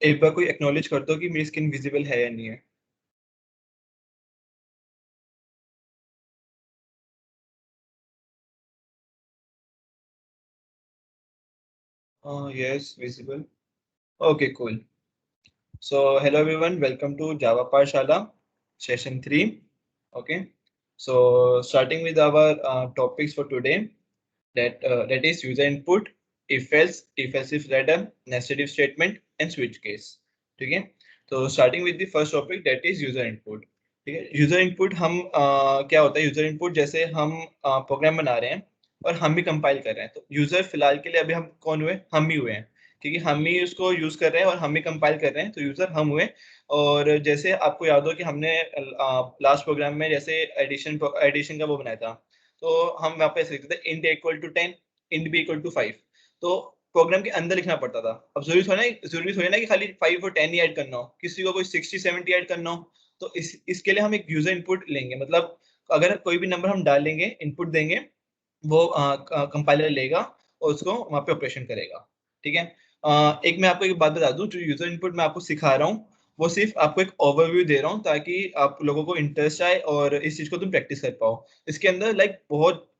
एक बार कोई एक्नॉलेज कर दो कि मेरी स्किन विजिबल है या नहीं है। Yes, visible. Okay, cool. So hello everyone, welcome to Java Parshala session 3. Okay. So starting with our topics for today, that is user input, if else, if else if return, nested if statement and switch case. ठीक है। तो starting with the first topic, that is user input. ठीक है। User input हम क्या होता है, user input जैसे हम प्रोग्राम बना रहे हैं और हम भी कंपाइल कर रहे हैं, तो यूजर फिलहाल के लिए अभी हम कौन हुए, हम ही हुए हैं। ठीक है, हम ही उसको यूज कर रहे हैं और हम ही कंपाइल कर रहे हैं, तो यूजर हम हुए। और जैसे आपको याद हो कि हमने लास्ट प्रोग्राम में जैसे एडिशन एडिशन का वो बनाया था, तो हम वहाँ पे ऐसे लिखते थे int equal to 10, int b equal to 5। तो प्रोग्राम के अंदर लिखना पड़ता था। अब जरूरी थोड़ी ना कि खाली 5 और 10 ही ऐड करना हो, किसी को कोई 60-70 ऐड करना हो। तो इसके लिए हम एक यूजर इनपुट लेंगे, मतलब अगर कोई भी नंबर हम डालेंगे, इनपुट देंगे, वो कंपाइलर लेगा और उसको वहाँ पे ऑपरेशन करेगा। ठीक है। एक मैं आपको एक बात बता दूं, जो यूजर इनपुट मैं आपको सिखा रहा हूँ, वो सिर्फ आपको एक ओवरव्यू दे रहा हूँ ताकि आप लोगों को इंटरेस्ट आए और इस चीज को तुम प्रैक्टिस कर पाओ। इसके अंदर लाइक बहुत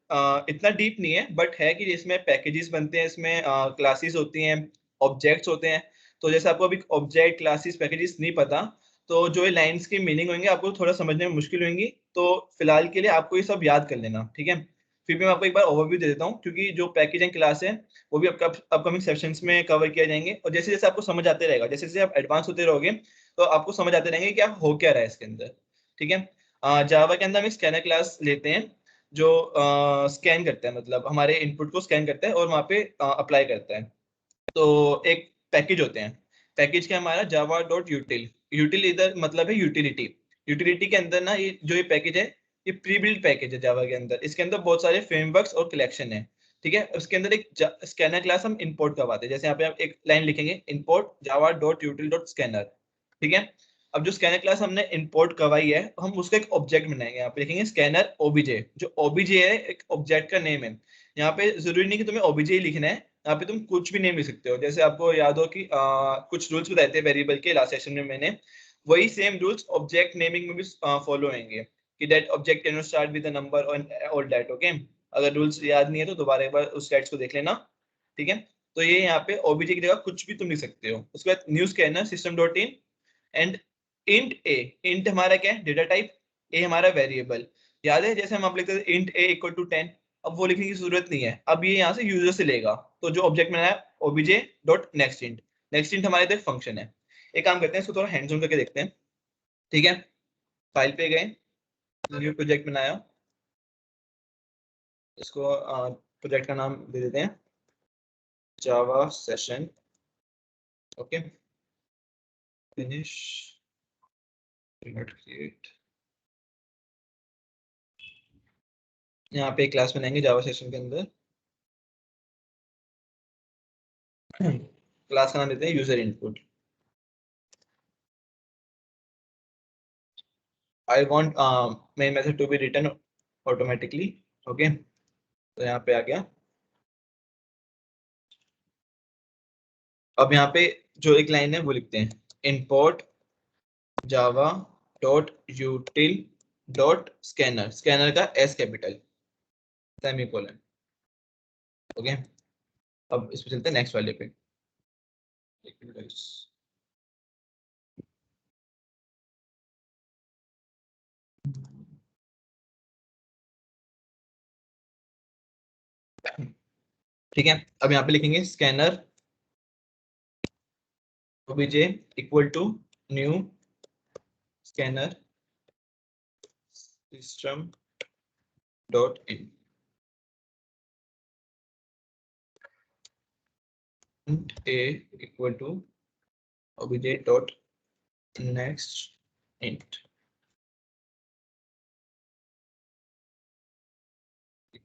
इतना डीप नहीं है, बट है कि इसमें पैकेजेस बनते हैं, इसमें क्लासेस होती हैं, ऑब्जेक्ट्स होते हैं। तो जैसे आपको अभी ऑब्जेक्ट क्लासेस पैकेजेस नहीं पता, तो जो ये लाइंस की मीनिंग होंगे आपको थोड़ा समझने में मुश्किल होंगी। तो फिलहाल के लिए आपको ये सब याद कर लेना, ठीक है। फिर भी मैं आपको एक बार ओवरव्यू दे देता हूँ, क्योंकि जो पैकेज एंड क्लास है वो भी अपकमिंग सेशंस में कवर किया जाएंगे, और जैसे जैसे आपको समझ आते रहेगा, जैसे जैसे आप एडवांस होते रहोगे, तो आपको समझ आते रहेंगे कि आप हो क्या रहा है इसके अंदर। ठीक है। जावा के अंदर हम एक स्कैनर क्लास लेते हैं, जो स्कैन करता है, मतलब हमारे इनपुट को स्कैन करता है और वहाँ पे अप्लाई करता है। तो एक पैकेज होते हैं, पैकेज का हमारा जावा डॉट यूटिल, यूटिल इधर मतलब है यूटिलिटी। यूटिलिटी के अंदर ना ये पैकेज है, ये प्री बिल्ड पैकेज है जावा के अंदर। इसके अंदर बहुत सारे फ्रेमवर्क्स और कलेक्शन है। ठीक है। उसके अंदर एक स्कैनर क्लास हम इंपोर्ट करवाते हैं, जैसे यहाँ पे आप एक लाइन लिखेंगे, इंपोर्ट जावा डॉट यूटिल डॉट स्कैनर। ठीक है। अब जो स्कैनर क्लास हमने इंपोर्ट करवाई है, हम उसका एक ऑब्जेक्ट बनाएंगे, यहाँ पे लिखेंगे स्कैनर ओबीजे। जो ओबीजे है एक ऑब्जेक्ट का नेम है। यहाँ पे जरूरी नहीं कि तुम्हें ओबीजे ही लिखना है, यहाँ पे तुम कुछ भी नेम लिख सकते हो। जैसे आपको याद हो कि कुछ रूल्स बताए थे वेरिएबल के लास्ट सेशन में मैंने, वही सेम रूल्स ऑब्जेक्ट नेमिंग में भी फॉलो होंगे, कि that object can start with a number और दैट। ओके। अगर रूल्स याद नहीं है तो दोबारा एक बार उस स्लाइड्स को देख लेना। ठीक है। तो ये यहाँ पे ओबीजे की जगह कुछ भी तुम लिख सकते हो। उसके बाद new scanner system dot in and int A. Int हमारा क्या है, डेटा टाइप। ए हमारा वेरिएबल। याद है जैसे हम आप लिखते थे इंट ए इक्वल टू 10, अब वो लिखने की जरूरत नहीं है, अब ये यहाँ से यूजर से लेगा। तो जो ऑब्जेक्ट में आया OBJ dot next int, next int हमारे एक फंक्शन है। एक काम करते हैं, इसको थोड़ा हैंड्स ऑन करके देखते हैं। ठीक है। फाइल पे गए, न्यू प्रोजेक्ट बनाया, इसको प्रोजेक्ट का नाम दे देते हैं जावा सेशन। ओके। Finish, create. यहाँ पे एक क्लास बनाएंगे जावा सेशन के अंदर। क्लास का नाम देते हैं user input. I want my method to be return automatically. Okay. तो यहाँ पे आ गया। अब यहाँ पे जो एक लाइन है वो लिखते हैं, इंपोर्ट जावा dot util dot scanner, scanner का एस कैपिटल, सेमीकोलन। ओके। अब इस पे चलते हैं नेक्स्ट वाले पे। ठीक है। अब यहाँ पे लिखेंगे scanner OBJ equal to new scanner system dot in, a equal to OBJ dot next int.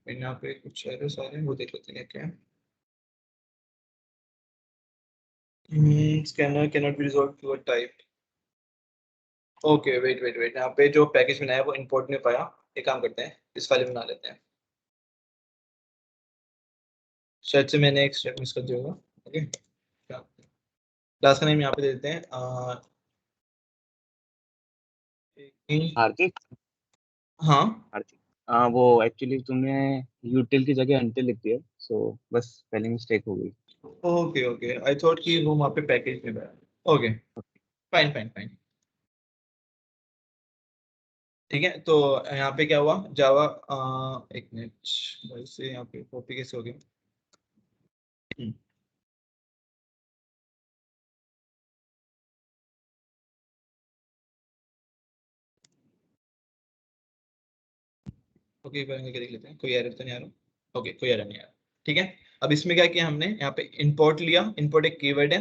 यहाँ पे कुछ एरर्स आ रहे हैं, वो देख लेते हैं क्या। Scanner can not be resolve to a type. Okay, wait wait wait, यहाँ पे जो पैकेज बनाया वो इंपोर्ट नहीं पाया। एक काम करते हैं, इस फाइल में बना लेते हैं। शायद से मैंने एक स्टेप मिस कर दिया होगा। ओके। क्लास का नेम यहाँ पे दे देते हैं हार्दिक। हाँ हार्दिक। हाँ, वो एक्चुअली तुमने यूटिल की जगह अंटिल लिख दिया, सो बस स्पेलिंग मिस्टेक हो गई। ओके ओके, आई थॉट कि वो वहाँ पे पैकेज में है। Okay, fine fine fine. ठीक है, तो यहाँ पे क्या हुआ, जावा, एक मिनट, वैसे यहाँ पे कॉपी कैसे हो गया। ओके, करके देख लेते हैं, कोई एरर तो नहीं आ रहा। ओके, कोई एरर नहीं आ रहा। ठीक है, अब इसमें क्या किया हमने, यहाँ पे इंपोर्ट लिया। इंपोर्ट एक कीवर्ड है,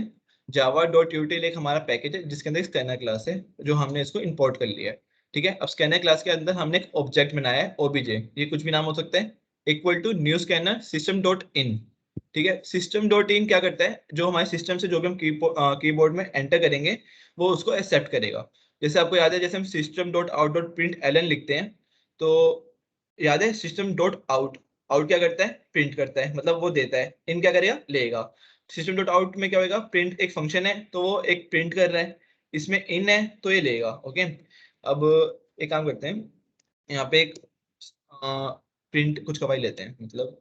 जावा डॉट यूटिल एक हमारा पैकेज है जिसके अंदर स्कैनर क्लास है, जो हमने इसको इंपोर्ट कर लिया है। ठीक है, अब स्कैनर क्लास के अंदर हमने एक ऑब्जेक्ट बनाया है ओबीजे, ये कुछ भी नाम हो सकता है, equal to new scanner system dot in. ठीक है, सिस्टम डॉट इन क्या करता है, जो हमारे सिस्टम से जो भी हम कीबोर्ड में एंटर करेंगे वो उसको एक्सेप्ट करेगा। जैसे आपको याद है, जैसे हम system dot out dot print L लिखते हैं, तो याद है सिस्टम डॉट आउट, आउट क्या करता है, प्रिंट करता है, मतलब वो देता है, इन क्या करेगा, लेगा। सिस्टम डॉट आउट में क्या होगा, प्रिंट एक फंक्शन है तो वो एक प्रिंट कर रहा है, इसमें इन है तो ये लेगा। ओके, अब एक काम करते हैं, यहाँ पे एक प्रिंट कुछ कवाई लेते हैं, मतलब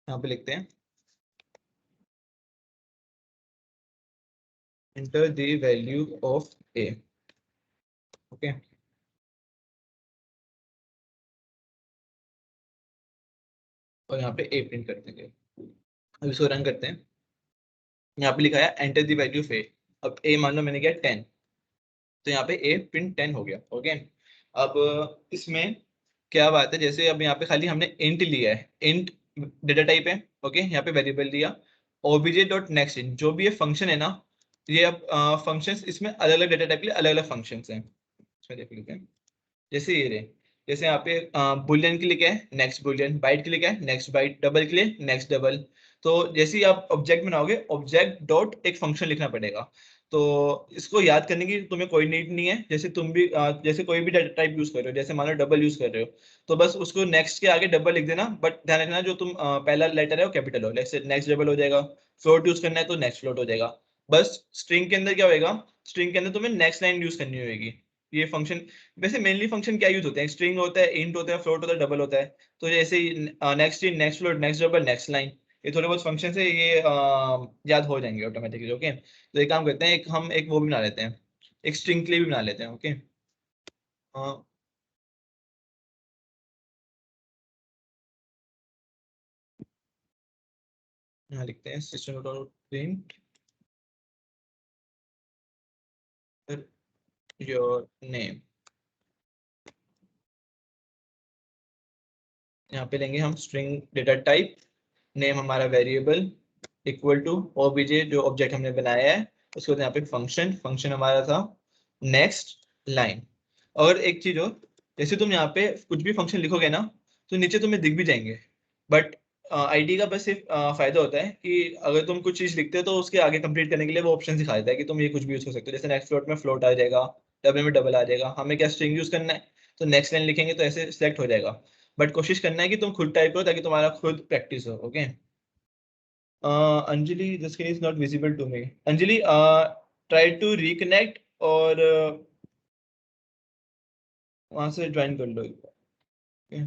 यहाँ पे लिखते हैं enter the value of a। Okay, और यहाँ पे ए प्रिंट कर देंगे। अब इसको रन करते हैं, यहाँ पे लिखा है एंटर द वैल्यू ऑफ ए। अब ए मान लो मैंने किया 10, तो यहाँ पे ए प्रिंट 10 हो गया। ओके, अब इसमें क्या बात है, जैसे अब यहाँ पे खाली हमने इंट लिया है, इंट डेटा टाइप है। ओके, यहाँ पे वेरिएबल दिया, ओबीजे डॉट नेक्स्ट इन, जो भी ये फंक्शन है ना, ये अब फंक्शंस इसमें अलग अलग डेटा टाइप के लिए अलग अलग फंक्शंस हैं। इसमें देख लेते हैं, जैसे ये रहे, जैसे यहाँ पे बुलियन के लिए क्या है, नेक्स्ट बुलियन, बाइट के लिए क्या है, नेक्स्ट बाइट, डबल के लिए नेक्स्ट डबल। तो जैसे ही आप ऑब्जेक्ट बनाओगे, ऑब्जेक्ट डॉट एक फंक्शन लिखना पड़ेगा। तो इसको याद करने की तुम्हें कोई नीड नहीं है, जैसे तुम भी जैसे कोई भी डाटा टाइप यूज कर रहे हो, जैसे मान लो डबल यूज कर रहे हो, तो बस उसको नेक्स्ट के आगे डबल लिख देना, बट ध्यान रखना जो तुम पहला लेटर है वो कैपिटल हो, जैसे नेक्स्ट डबल हो जाएगा। फ्लोट यूज करना है तो नेक्स्ट फ्लोट हो जाएगा। बस स्ट्रिंग के अंदर क्या होएगा, स्ट्रिंग के अंदर तुम्हें नेक्स्ट लाइन यूज करनी होगी। ये फंक्शन, वैसे मेनली फंक्शन क्या यूज होते हैं, स्ट्रिंग होता है, इंट होता है, फ्लोट होता है, डबल होता है। तो जैसे next in, next float, next double, next line, ये थोड़े बहुत फंक्शन है, ये याद हो जाएंगे ऑटोमेटिकली। ओके, तो एक काम करते हैं, एक हम एक वो भी बना लेते हैं, एक स्ट्रिंग के लिए भी बना लेते हैं। ओके, यहाँ लिखते हैं system dot print your name. यहाँ पे लेंगे हम स्ट्रिंग डेटा टाइप, नेम हमारा वेरिएबल, इक्वल टू ओबीजे जो ऑब्जेक्ट हमने बनाया है, उसके बाद यहाँ पे फंक्शन, फंक्शन हमारा था नेक्स्ट लाइन। और एक चीज हो, जैसे तुम यहाँ पे कुछ भी फंक्शन लिखोगे ना, तो नीचे तुम्हें दिख भी जाएंगे, बट आईडी का बस सिर्फ फायदा होता है कि अगर तुम कुछ चीज लिखते हो तो उसके आगे कंप्लीट करने के लिए वो ऑप्शन दिखा देता है कि तुम ये कुछ भी यूज कर सकते हो। जैसे नेक्स्ट फ्लोट में फ्लोट आ जाएगा, डबल में डबल आ जाएगा, हमें क्या स्ट्रिंग यूज करना है, तो नेक्स्ट लाइन लिखेंगे तो ऐसे सिलेक्ट हो जाएगा। बट कोशिश करना है कि तुम खुद टाइप करो ताकि तुम्हारा खुद प्रैक्टिस हो। Okay, Anjali, the screen is not visible to me। Anjali, try to reconnect और वहां से ज्वाइन कर लो एक बार। Okay?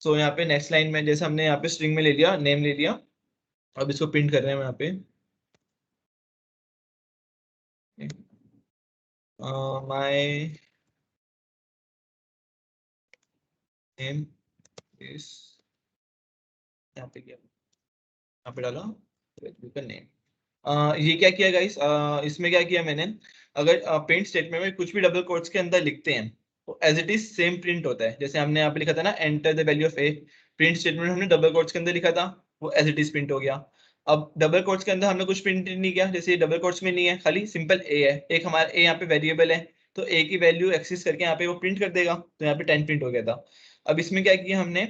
So यहाँ पे नेक्स्ट लाइन में जैसे हमने यहाँ पे स्ट्रिंग में ले लिया, नेम ले लिया, अब इसको प्रिंट कर रहे हैं यहाँ पे। माय नेम इज, यहाँ पे क्या, यहाँ पे डाला नेम। ये क्या किया गाइस, इसमें क्या किया मैंने, अगर प्रिंट स्टेटमेंट में कुछ भी डबल कोट्स के अंदर लिखते हैं तो as it is same print होता है। जैसे हमने यहाँ पे लिखा था ना enter the value of a, print statement हमने डबल कोट्स के अंदर लिखा था, वो एज इट इज प्रिंट हो गया। अब डबल कोट्स के अंदर हमने कुछ प्रिंट नहीं किया, जैसे डबल कोट्स में नहीं है, खाली सिंपल ए है, एक हमारा ए यहाँ पे वेरिएबल है, तो ए की वैल्यू एक्सेस करके यहाँ पे वो प्रिंट कर देगा, तो यहाँ पे 10 प्रिंट हो गया था। अब इसमें क्या किया हमने,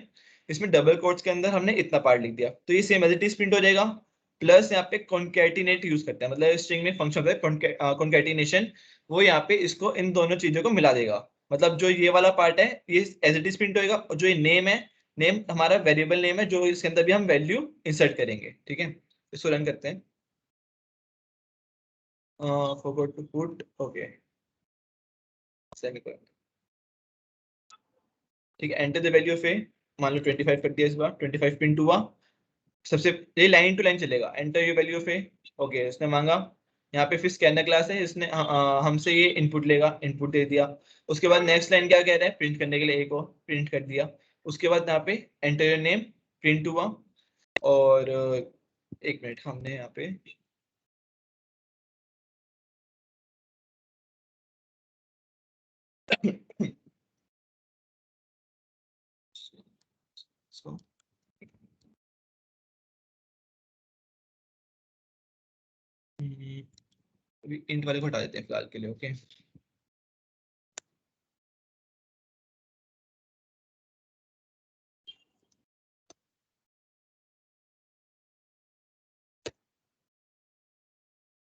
इसमें डबल कोट्स के अंदर हमने इतना पार्ट लिख दिया, तो ये same as it is print हो जाएगा। प्लस यहाँ पे कॉन्कैटिनेट यूज करते हैं, मतलब स्ट्रिंग में फंक्शन होता है कॉन्कैटिनेशन, वो यहाँ पे इसको इन दोनों चीजों को मिला देगा। मतलब जो ये वाला पार्ट है ये एज इट इज प्रिंट होएगा, और जो ये नेम है, नेम हमारा वेरिएबल नेम है जो इसके अंदर भी हम वैल्यू इंसर्ट करेंगे। ठीक है, इसको रन करते हैं। forgot to put, okay, semicolon. ठीक है, एंटर द वैल्यू ऑफ ए, मान लो 25 कर दिया, इस बार 25 प्रिंट हुआ। सबसे ये लाइन टू लाइन चलेगा, enter your value of A, okay इसने मांगा। यहाँ पे फिर स्कैनर क्लास है, इसने हमसे ये इनपुट लेगा, इनपुट दे दिया। उसके बाद नेक्स्ट लाइन क्या कह रहा है, प्रिंट करने के लिए एक और प्रिंट कर दिया। उसके बाद यहाँ पे एंटर योर नेम प्रिंट हुआ। और एक मिनट, हमने यहाँ पे so, अभी इंट वाले को हटा देते हैं फिलहाल के लिए, ओके।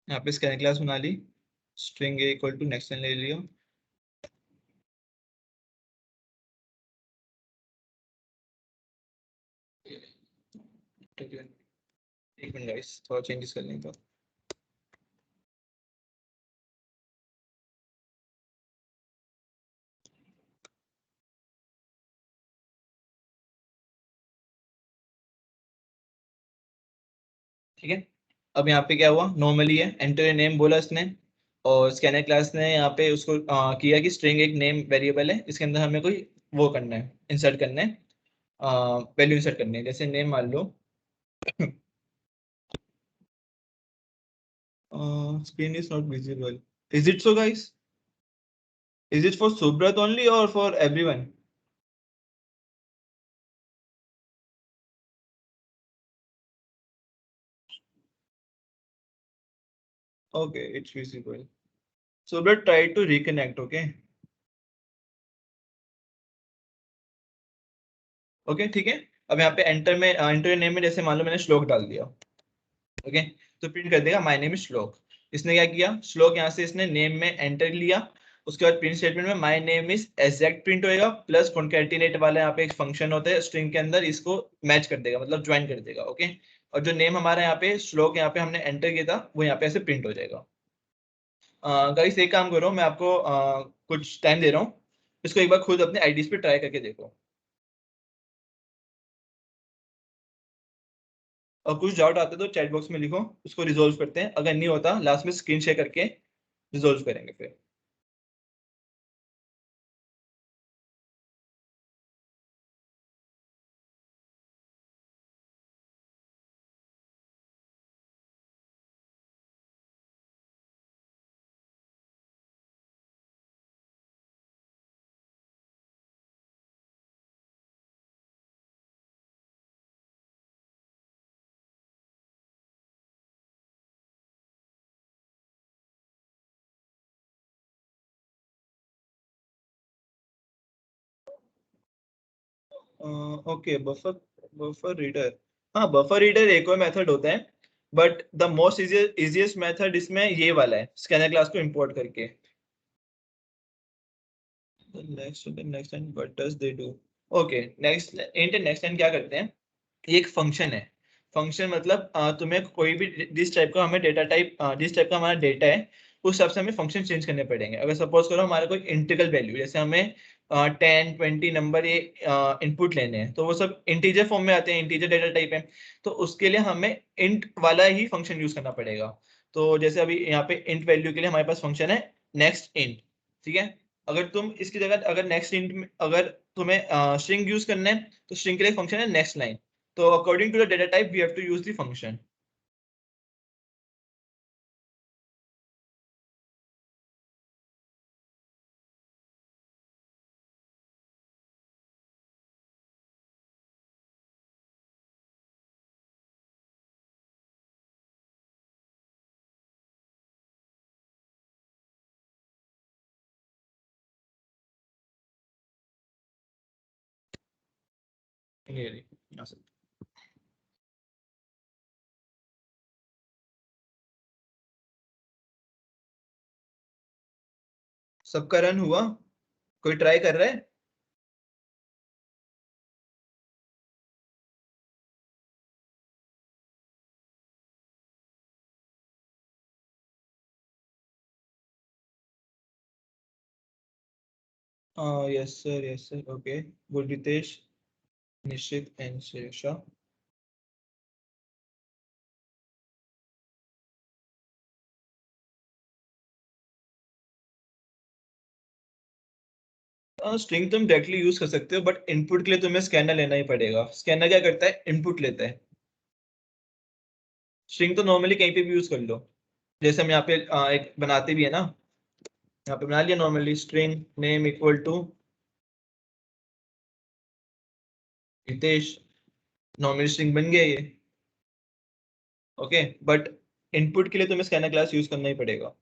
यहाँ पे स्कैन क्लास बना ली, string a equal to next line ले लिया। एक मिनट गाइस, थोड़ा चेंजेस कर लेंगे। ठीक है, अब यहाँ पे क्या हुआ, नॉर्मली है, एंटर नेम बोला इसने। और स्कैनर क्लास ने यहाँ पे उसको किया कि स्ट्रिंग एक नेम वेरिएबल है, इसके अंदर हमें कोई वो करना है, इंसर्ट करना है, वैल्यू इंसर्ट करनी है, जैसे नेम मान लो। Screen is not visible, is it so guys? Is it for Subrat only और for everyone? Okay, it's visible. Subrat try to reconnect, okay. Okay ठीक है, अब यहाँ पे एंटर में, एंटर नेम में जैसे मान लो मैंने श्लोक डाल दिया, ओके, तो प्रिंट कर देगा माय नेम इज श्लोक। इसने क्या किया, श्लोक यहाँ से इसने नेम में एंटर लिया। उसके बाद प्रिंट स्टेटमेंट में my name is exact print होएगा, प्लस कॉन्कैटिनेट वाला यहाँ पे एक फंक्शन होता है स्ट्रिंग के अंदर, इसको मैच कर देगा, मतलब ज्वाइन कर देगा, ओके। और जो नेम हमारा यहाँ पे श्लोक यहाँ पे हमने एंटर किया था, वो यहाँ पे ऐसे प्रिंट हो जाएगा। गाइस एक काम करो, मैं आपको कुछ टाइम दे रहा हूँ, इसको एक बार खुद अपने आईडीज पे ट्राई करके देखो। और कुछ डाउट आते तो चैट बॉक्स में लिखो, उसको रिजोल्व करते हैं, अगर नहीं होता लास्ट में स्क्रीन शेयर करके रिजोल्व करेंगे फिर। Okay, buffer, buffer reader. हाँ, बफर रीडर एक और मेथड होता है, but the most easiest method इसमें ये वाला है, स्कैनर क्लास को इंपोर्ट करके। Next and what does they do? Okay, next and क्या करते हैं, ये एक फंक्शन है। फंक्शन मतलब तुम्हें कोई भी जिस टाइप का हमें डेटा टाइप, जिस टाइप का हमारा डेटा है, उस हिसाब से हमें फंक्शन चेंज करने पड़ेंगे। अगर सपोज करो हमारा कोई इंटीग्रल वैल्यू, जैसे हमें 10 20 नंबर ये इनपुट लेने हैं, तो वो सब इंटीजर फॉर्म में आते हैं, इंटीजर डेटा टाइप है। तो उसके लिए हमें इंट वाला ही फंक्शन यूज करना पड़ेगा। तो जैसे अभी यहाँ पे इंट वैल्यू के लिए हमारे पास फंक्शन है नेक्स्ट इंट, ठीक है। अगर तुम इसकी जगह, अगर नेक्स्ट इंट में अगर तुम्हें स्ट्रिंग यूज करना है, तो स्ट्रिंग के लिए फंक्शन है next line. So according to the data type, we have to use the function. Really? Awesome. सबका रन हुआ? कोई ट्राई कर रहा है? Yes sir, yes sir. Okay, good Ritesh, Nishit and Shresha. String तुम डायरेक्टली यूज कर सकते हो, बट इनपुट के लिए तुम्हें स्कैनर लेना ही पड़ेगा। स्कैनर क्या करता है, इनपुट लेता है। स्ट्रिंग तो नॉर्मली कहीं पे भी यूज कर लो, जैसे हम यहाँ पे एक बनाते भी है ना, यहाँ पे बना लिया normally string name equal to Ritesh, normally string बन गया ये। ओके, बट इनपुट के लिए तुम्हें स्कैनर क्लास यूज करना ही पड़ेगा।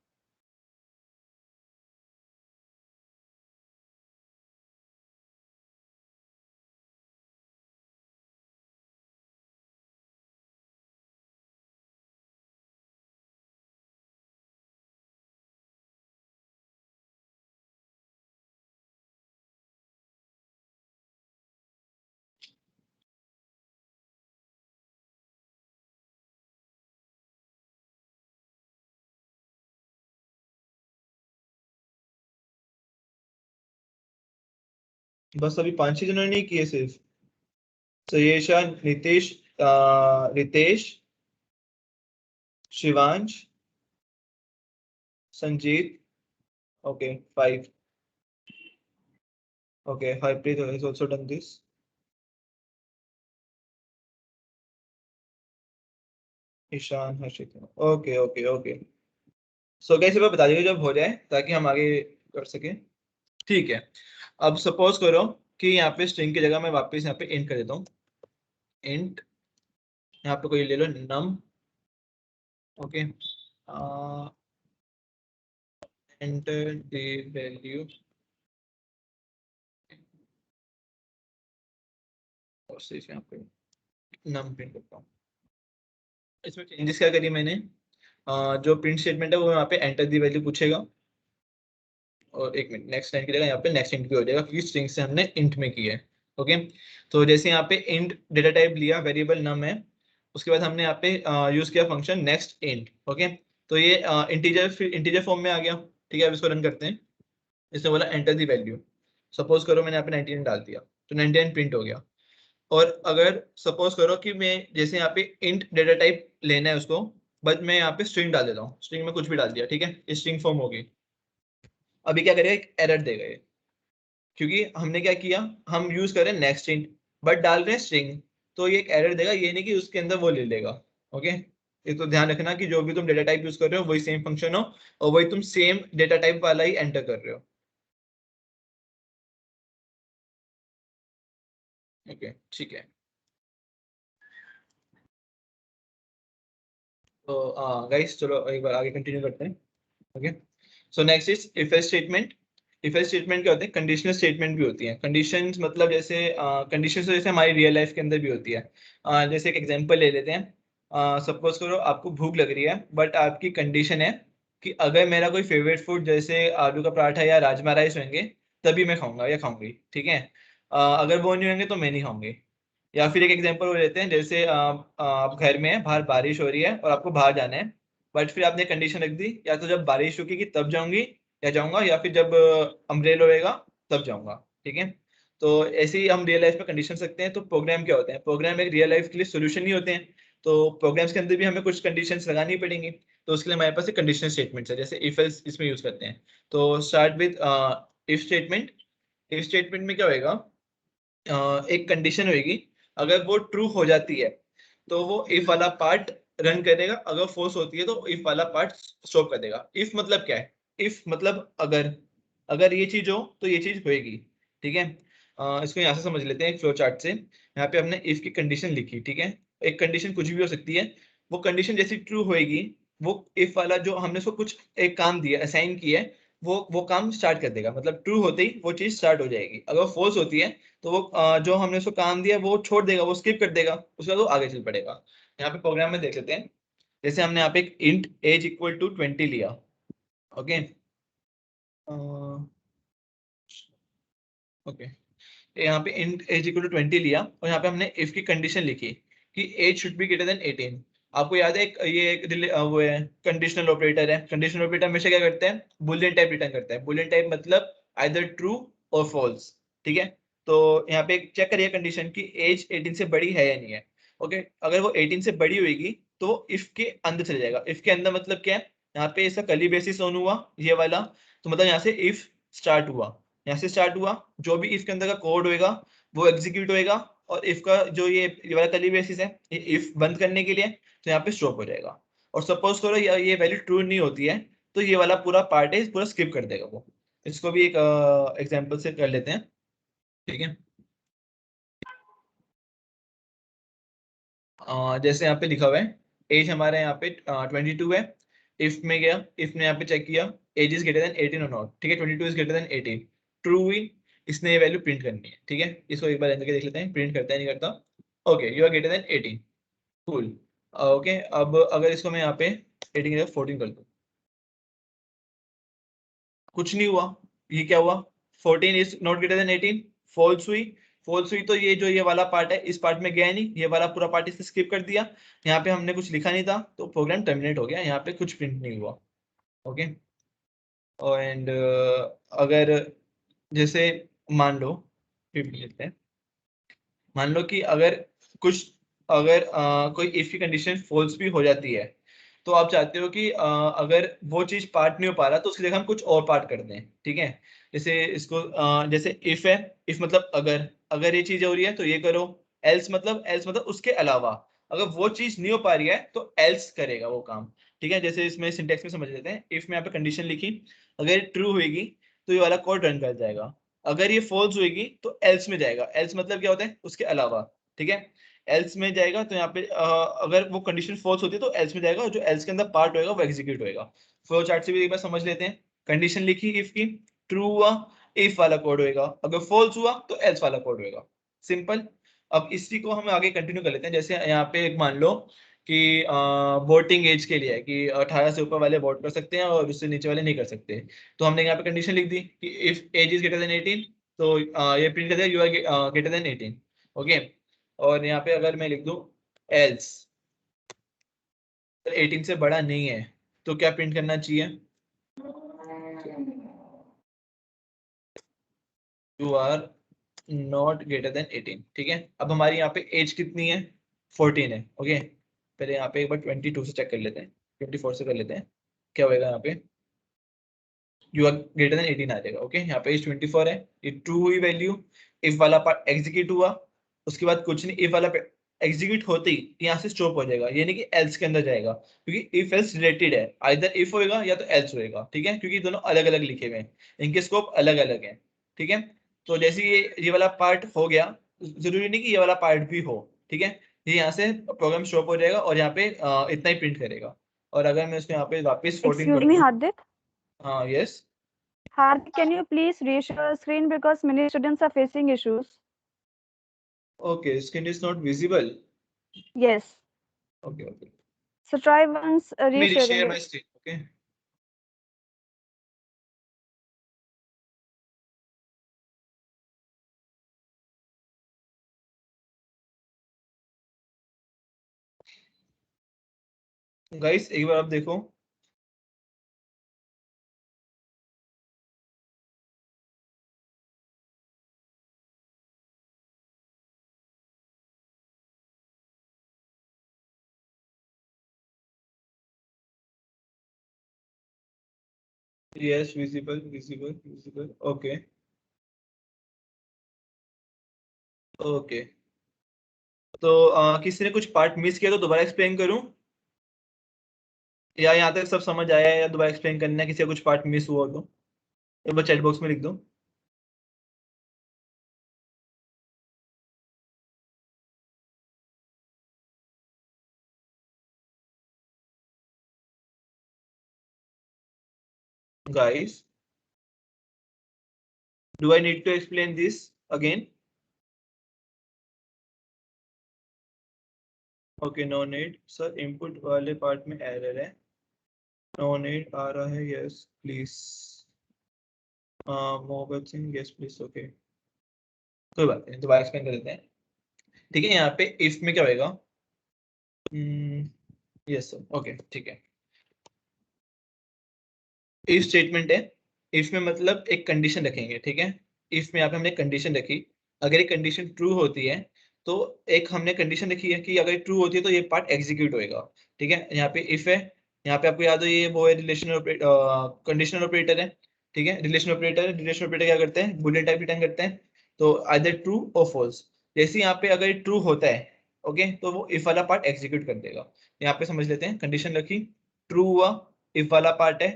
बस अभी 5-6 जनों ने नहीं किए सिर्फ, Sayesha, Nitesh, Ritesh, Shivansh, Sanjeet. Okay 5। Okay, Harpreet has also done this. Ishaan, Harshit. Okay okay okay. So guys, ये बता दीजिए जब हो जाए ताकि हम आगे कर सकें। ठीक है, अब सपोज करो कि यहाँ पे स्ट्रिंग की जगह मैं वापस यहाँ पे इंट कर देता हूँ। इंट, यहाँ पे कोई ले लो नम। ओके, एंटर द वैल्यू और सिर्फ यहाँ पे नम प्रिंट करता हूँ। इसमें चेंजेस क्या करी मैंने, जो प्रिंट स्टेटमेंट है वो वहाँ पे एंटर दी वैल्यू पूछेगा, और एक मिनट, नेक्स्ट लाइन की जगह यहाँ पे नेक्स्ट इंट भी हो जाएगा क्योंकि स्ट्रिंग से हमने इंट में की है। ओके, तो जैसे यहाँ पे इंट डेटा टाइप लिया, वेरिएबल नम है, उसके बाद हमने यहाँ पे यूज किया फंक्शन नेक्स्ट इंट। ओके, तो ये इंटीजर फॉर्म में आ गया। ठीक है, अब इसको रन करते हैं। इसने बोला एंटर दी वैल्यू, सपोज करो मैंने यहाँ पे 99 डाल दिया तो 99 प्रिंट हो गया। और अगर सपोज करो कि मैं जैसे यहाँ पे इंट डेटा टाइप लेना है उसको, बट मैं यहाँ पे स्ट्रिंग डाल देता हूँ, स्ट्रिंग में कुछ भी डाल दिया, ठीक है, स्ट्रिंग फॉर्म होगी। अभी क्या करेगा, एक एरर देगा ये, क्योंकि हमने क्या किया, हम यूज कर रहे हैं नेक्स्ट इंट बट डाल रहे हैं स्ट्रिंग, तो ये एक एरर देगा, ये नहीं कि उसके अंदर वो ले लेगा। ओके, ये तो ध्यान रखना कि जो भी तुम डेटा टाइप यूज कर रहे हो वही सेम फंक्शन हो, और वही तुम सेम डेटा टाइप वाला ही एंटर कर रहे हो। ओके ठीक है, तो गाइस चलो एक बार आगे कंटिन्यू करते हैं। Okay, so next is if else statement. If else statement क्या होते हैं, कंडीशनल स्टेटमेंट भी होती है। कंडीशंस मतलब जैसे कंडीशंस तो जैसे हमारी रियल लाइफ के अंदर भी होती है। जैसे एक एग्जांपल ले लेते हैं, सपोज करो आपको भूख लग रही है, बट आपकी कंडीशन है कि अगर मेरा कोई फेवरेट फूड जैसे आलू का पराठा या राजमा राइस होंगे तभी मैं खाऊंगा या खाऊंगी, ठीक है। अगर वो नहीं होंगे तो मैं नहीं खाऊंगी। या फिर एक एग्जांपल वो लेते हैं, जैसे आप घर में हैं, बाहर बारिश हो रही है और आपको बाहर जाना है, बट फिर आपने कंडीशन रख दी या तो जब बारिश रुकेगी तब जाऊंगी या जाऊंगा, या फिर जब अम्ब्रेल होएगा तब जाऊंगा, ठीक है। तो ऐसे ही हम रियल लाइफ में कंडीशन रखते हैं। तो प्रोग्राम क्या होते हैं, प्रोग्राम एक रियल लाइफ के लिए सोल्यूशन नहीं होते हैं। तो प्रोग्राम्स के अंदर भी हमें कुछ कंडीशंस लगानी पड़ेंगी, तो उसके लिए हमारे पास एक कंडीशनल स्टेटमेंट्स है, जैसे इफ एल्स इसमें यूज करते हैं। तो start with if statement. If statement में क्या होएगा, एक कंडीशन होगी, अगर वो ट्रू हो जाती है तो वो इफ वाला पार्ट रन करेगा, अगर फॉल्स होती है तो इफ वाला पार्ट स्टॉप कर देगा। इफ मतलब क्या है, इफ मतलब अगर, अगर ये चीज हो तो ये चीज होएगी, ठीक है। इसको यहाँ से समझ लेते हैं एक फ्लो चार्ट से। यहाँ पे हमने इफ की कंडीशन लिखी, ठीक है। एक कंडीशन कुछ भी हो सकती है, वो कंडीशन जैसी ट्रू होएगी, वो इफ वाला जो हमने उसको कुछ एक काम दिया, असाइन किया है, वो काम स्टार्ट कर देगा। मतलब ट्रू होते ही वो चीज स्टार्ट हो जाएगी। अगर फॉल्स होती है तो वो जो हमने उसको काम दिया वो छोड़ देगा, वो स्किप कर देगा, उसके बाद वो आगे चल पड़ेगा। यहाँ पे प्रोग्राम में देख लेते हैं। जैसे हमने यहाँ पे एक इंट एज इक्वल टू 20 लिया। ओके, ओके, यहाँ पे इंट एज इक्वल टू 20 लिया और यहाँ पे हमने इफ की कंडीशन लिखी कि age should be greater than 18। आपको याद है ये वो है कंडीशनल ऑपरेटर है। कंडीशनल ऑपरेटर हमेशा क्या करते हैं, बुलियन टाइप रिटर्न करता है। बुलियन टाइप मतलब आइदर ट्रू और फॉल्स। ठीक है, तो यहाँ पे चेक करिए कंडीशन की एज 18 से बड़ी है या नहीं है। ओके, अगर वो 18 से बड़ी होगी तो इफ के अंदर चले जाएगा। इफ के अंदर मतलब क्या है, यहाँ पे इसका कर्ली बेसिस ऑन हुआ ये वाला, तो मतलब यहाँ से इफ स्टार्ट हुआ, यहाँ से स्टार्ट हुआ, जो भी इफ के अंदर का कोड होएगा वो एग्जीक्यूट होएगा, और इफ का जो ये वाला कर्ली बेसिस है ये इफ बंद करने के लिए, तो यहाँ पे स्टॉप हो जाएगा। और सपोज करो ये वैल्यू ट्रू नहीं होती है, तो ये वाला पूरा पार्ट है पूरा स्किप कर देगा वो। इसको भी एक एग्जांपल से कर लेते हैं। ठीक है, जैसे यहाँ पे लिखा हुआ है एज हमारे यहाँ पे 22 है। इफ में गया, इफ ने यहाँ पे चेक किया एज इज ग्रेटर देन 18 और नॉट। ठीक है, 22 इज ग्रेटर देन 18, ट्रू हुई, इसने ये वैल्यू प्रिंट करनी है। ठीक है, इसको एक बार रन करके देख लेते हैं प्रिंट करता है नहीं करता। Okay, you are greater than 18, cool. Okay, अब अगर इसको मैं यहाँ पे 18 की जगह 14 कर दूं, कुछ नहीं हुआ। ये क्या हुआ, 14 is not greater than 18, false हुई। फॉल्स हुई तो ये जो ये वाला पार्ट है इस पार्ट में गया नहीं, ये वाला पूरा पार्ट इसने स्किप कर दिया। यहाँ पे हमने कुछ लिखा नहीं था तो प्रोग्राम टर्मिनेट हो गया, यहाँ पे कुछ प्रिंट नहीं हुआ। ओके, एंड अगर जैसे मान लो, फिर लेते हैं, मान लो कि अगर कुछ, अगर कोई इफ की कंडीशन फॉल्स भी हो जाती है, तो आप चाहते हो कि अगर वो चीज पार्ट नहीं हो पा रहा तो उसकी जगह हम कुछ और पार्ट कर दें। ठीक है, जैसे इसको जैसे इफ है, इफ मतलब अगर, अगर ये चीज हो रही है तो ये करो। एल्स मतलब, एल्स मतलब उसके अलावा, अगर वो चीज नहीं हो पा रही है तो एल्स करेगा वो काम। ठीक है, जैसे इसमें सिंटेक्स में समझ लेते हैं। इफ में यहाँ पे कंडीशन लिखी, अगर ट्रू होगी तो ये वाला कोड रन कर जाएगा, अगर ये फॉल्स होगी तो एल्स में जाएगा। एल्स मतलब क्या होता है, उसके अलावा। ठीक है, एल्स में जाएगा तो यहाँ पे अगर वो कंडीशन फॉल्स होती है तो एल्स में जाएगा, और जो एल्स के अंदर पार्ट होएगा वो एग्जीक्यूट होएगा। फ्लो चार्ट से भी एक बार समझ लेते हैं। कंडीशन लिखी इफ की, ट्रू हुआ इफ वाला कोड होएगा, अगर फॉल्स हुआ तो एल्स वाला कोड होएगा। सिंपल। अब इसी को हम आगे कंटिन्यू कर लेते हैं। जैसे यहाँ पे एक मान लो कि वोटिंग एज के लिए है कि 18 से ऊपर वाले वोट कर सकते हैं और उससे नीचे वाले नहीं कर सकते। तो हमने यहाँ पे कंडीशन लिख दी कि if age is greater than 18, तो ये प्रिंट कर दिया you are greater than 18। Okay, और यहाँ पे अगर मैं लिख दूं एल्स 18 से बड़ा नहीं है, तो क्या प्रिंट करना चाहिए, you are not greater than 18। ठीक है, अब हमारी यहाँ पे एज कितनी है, 14 है। ओके, पहले यहाँ पे एक बार 22 से चेक कर लेते हैं, 24 से कर लेते हैं, क्या होएगा यहाँ पे, यू आर ग्रेटर देन 18 आ जाएगा। ओके, यहाँ पे एज 24 है, ये ट्रू हुई वैल्यू, इफ वाला पार्ट एग्जीक्यूट हुआ, उसके बाद कुछ नहीं, इफ वाला एग्जीक्यूट होते ही यहाँ से स्टॉप हो जाएगा, यानी कि एल्स के अंदर जाएगा, क्योंकि इफ एल्स रिलेटेड है, आइदर इफ होएगा या तो एल्स होएगा। ठीक है, क्योंकि दोनों अलग अलग लिखे हुए हैं, इनके स्कोप अलग अलग है। ठीक है, तो जैसे ये वाला पार्ट हो गया, जरूरी नहीं कि ये वाला पार्ट भी हो। ठीक है, ये यहाँ से प्रोग्राम स्टॉप हो जाएगा और यहाँ पे इतना ही प्रिंट करेगा। और अगर मैं इसको यहाँ पे वापस 14 Excuse कर me, दूं, Hardit. हाँ yes, Hardit, can you please reshare your screen because many students are facing issues? okay, screen is not visible. Yes. Okay, okay. So try once Let me resharing reshare my it. screen. Okay. Guys एक बार आप देखो, yes, visible, visible, visible. Okay, okay. तो किसी ने कुछ part miss किया तो दोबारा एक्सप्लेन करूं, या यहाँ तक सब समझ आया है, या दोबारा एक्सप्लेन करना है, किसी का कुछ पार्ट मिस हुआ हो तो एक बार चैट बॉक्स में लिख दो। Guys, do I need to explain this again? Okay, no need sir, input वाले पार्ट में एरर है, नो नीड आ रहा है, यस प्लीज, मोहब्बत सिंह, यस प्लीज, ओके, कोई बात नहीं, दोबारा एक्सप्लेन कर देते हैं। ठीक है, यहाँ पे इफ में क्या होएगा, यस सर, ओके ठीक है, इफ स्टेटमेंट है, इफ में मतलब एक कंडीशन रखेंगे। ठीक है, इफ में यहाँ पे हमने कंडीशन रखी, अगर ये कंडीशन ट्रू होती है तो एक हमने कंडीशन रखी है कि अगर ट्रू होती है तो ये पार्ट एग्जीक्यूट होएगा। ठीक है, यहाँ पे इफ है, यहाँ पे आपको याद हो ये वो है रिलेशनल कंडीशनल ऑपरेटर है। ठीक है, रिलेशनल ऑपरेटर, रिलेशनल ऑपरेटर क्या करते हैं, बुलियन टाइप रिटर्न करते हैं, तो आइदर ट्रू और फॉल्स। जैसे यहाँ पे अगर ट्रू होता है ओके तो वो इफ वाला पार्ट एग्जीक्यूट कर देगा। यहाँ पे समझ लेते हैं, कंडीशन रखी, ट्रू हुआ, इफ वाला पार्ट है,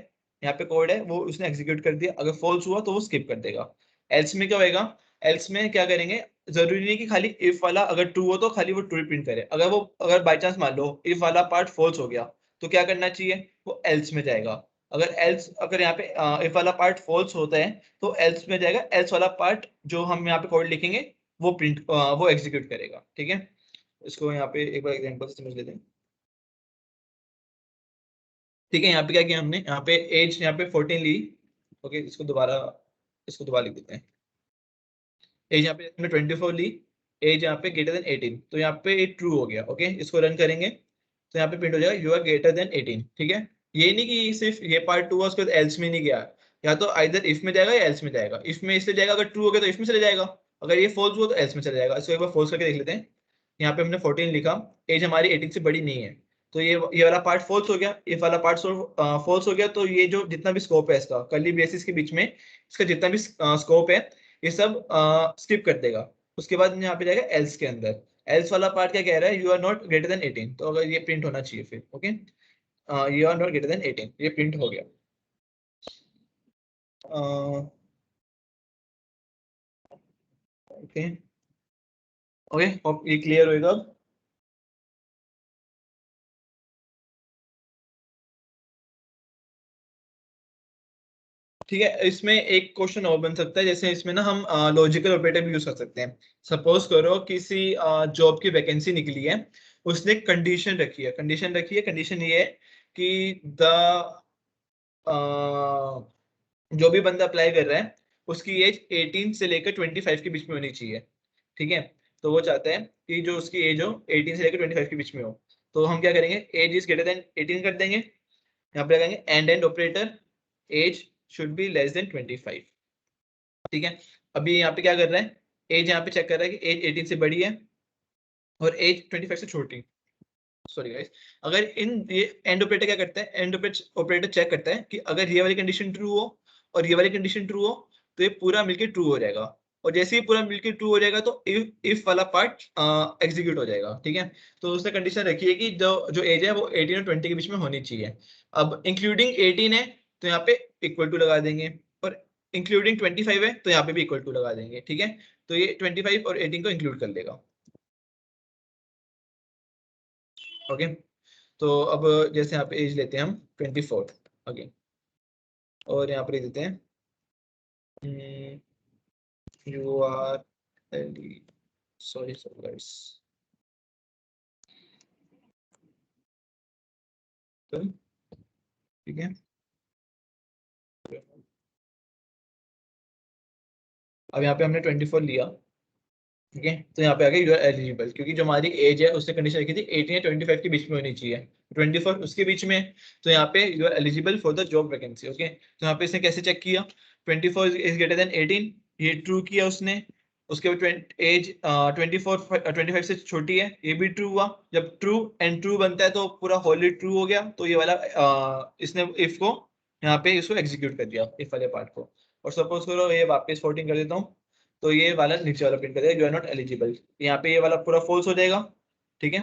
यहाँ पे कोड है वो उसने एग्जीक्यूट कर दिया, अगर फॉल्स हुआ तो वो स्किप कर देगा। एल्स में क्या होएगा, एल्स में क्या करेंगे, जरूरी नहीं कि खाली इफ वाला अगर ट्रू हो तो खाली वो ट्रू प्रिंट करे, अगर बाई चांस मान लो इफ वाला पार्ट फॉल्स हो गया तो क्या करना चाहिए, वो एल्स में जाएगा। अगर यहाँ पे इफ वाला पार्ट फॉल्स होता है तो एल्स में जाएगा, एल्स वाला पार्ट जो हम यहाँ पे कोड लिखेंगे वो एग्जीक्यूट करेगा। ठीक है, इसको यहाँ पे एक बार एग्जांपल से समझ लेते हैं। ठीक है, यहाँ पे क्या किया हमने, यहाँ पे एज यहाँ पे 14 ली। ओके, इसको दोबारा लिख देते हैं। एज यहाँ पे हमने 24 ली, एज यहाँ पे ग्रेटर देन 18, तो यहाँ पे ट्रू हो गया। ओके, इसको रन करेंगे तो यहाँ पे प्रिंट हो जाएगा यू आर ग्रेटर देन 18। ठीक है, ये नहीं कि सिर्फ ये पार्ट ट्रू हुआ उसके बाद एल्स में नहीं गया, या तो आइदर इफ में जाएगा या एल्स में जाएगा। इफ में इसलिए जाएगा अगर ट्रू हो गया तो इफ में चले जाएगा, अगर ये फॉल्स हुआ तो एल्स में चले जाएगा। इसको एक बार फॉल्स करके देख लेते हैं। यहाँ पे हमने 14 लिखा, एज हमारी 18 से बड़ी नहीं है, तो ये वाला पार्ट फॉल्स हो गया, इफ वाला पार्ट फॉल्स हो गया, तो ये जो जितना भी स्कोप है इसका कर्ली ब्रेसेस के बीच में, इसका जितना भी स्कोप है ये सब स्किप कर देगा। उसके बाद यहाँ पे जाएगा एल्स के अंदर, एल्स वाला पार्ट क्या कह रहा है, you are not greater than 18, तो अगर ये प्रिंट होना चाहिए फिर। Okay, you are not greater than 18, ये प्रिंट हो गया। ओके ओके, ये क्लियर होएगा अब। ठीक है, इसमें एक क्वेश्चन और बन सकता है, जैसे इसमें ना हम लॉजिकल ऑपरेटर भी यूज कर सकते हैं। सपोज करो किसी जॉब की वैकेंसी निकली है, उसने कंडीशन ये है कि जो भी बंदा अप्लाई कर रहा है उसकी एज 18 से लेकर 25 के बीच में होनी चाहिए। ठीक है, तो वो चाहता है कि जो उसकी एज हो 18 से लेकर 25 के बीच में हो, तो हम क्या करेंगे, एज इज ग्रेटर देन 18 कर देंगे, यहाँ पे लगाएंगे and operator, age should be less than 25। ठीक है, अभी यहाँ पे क्या कर रहा है, एज यहाँ पे चेक कर रहा है कि एज 18 से बड़ी है और एज 25 से छोटी। सॉरी गाइस, अगर ये एंड ऑपरेटर क्या करता है, एंड ऑपरेटर चेक करता है कि अगर ये वाली कंडीशन ट्रू हो और ये वाली कंडीशन ट्रू हो तो ये पूरा मिलके ट्रू हो जाएगा, और जैसे ही पूरा मिलके ट्रू हो जाएगा तो इफ वाला पार्ट एग्जीक्यूट हो जाएगा। ठीक है, तो उसने कंडीशन रखी है कि जो एज है वो 18 और 20 के बीच में होनी चाहिए। अब इंक्लूडिंग 18 है तो यहाँ पे इक्वल टू लगा देंगे, और इंक्लूडिंग 25 है तो यहाँ पे भी इक्वल टू लगा देंगे। ठीक है, तो ये 25 और 18 को इंक्लूड कर लेगा। ओके, तो अब जैसे यहाँ पे एज लेते हैं हम 24 अगेन, और यहाँ पर देते हैं यू आर सॉरी गाइस, ठीक है, अब यहाँ पे हमने 24 लिया। ठीक है, तो यहाँ पे आ गया यू आर एलिजिबल, क्योंकि जो हमारी एज है उसने कंडीशन रखी थी 18 या 25 के बीच में होनी चाहिए, 24 उसके बीच में, तो यहाँ पे you are eligible for the job vacancy. Okay, तो यहाँ पे इसने कैसे चेक किया, 24 इज ग्रेटर देन 18, ये ट्रू किया उसने। उसके बाद एज 25 से छोटी है, ये भी ट्रू हुआ। जब ट्रू एंड ट्रू बनता है तो पूरा होली ट्रू हो गया, तो ये वाला इसने इफ को यहाँ पे इसको एग्जीक्यूट कर दिया, इफ वाले पार्ट को। और सपोज करो ये वापस 14 कर देता हूँ, तो ये वाला नीचे वाला प्रिंट कर देगा, यू आर नॉट एलिजिबल, यहाँ पे ये वाला पूरा फॉल्स हो जाएगा। ठीक है,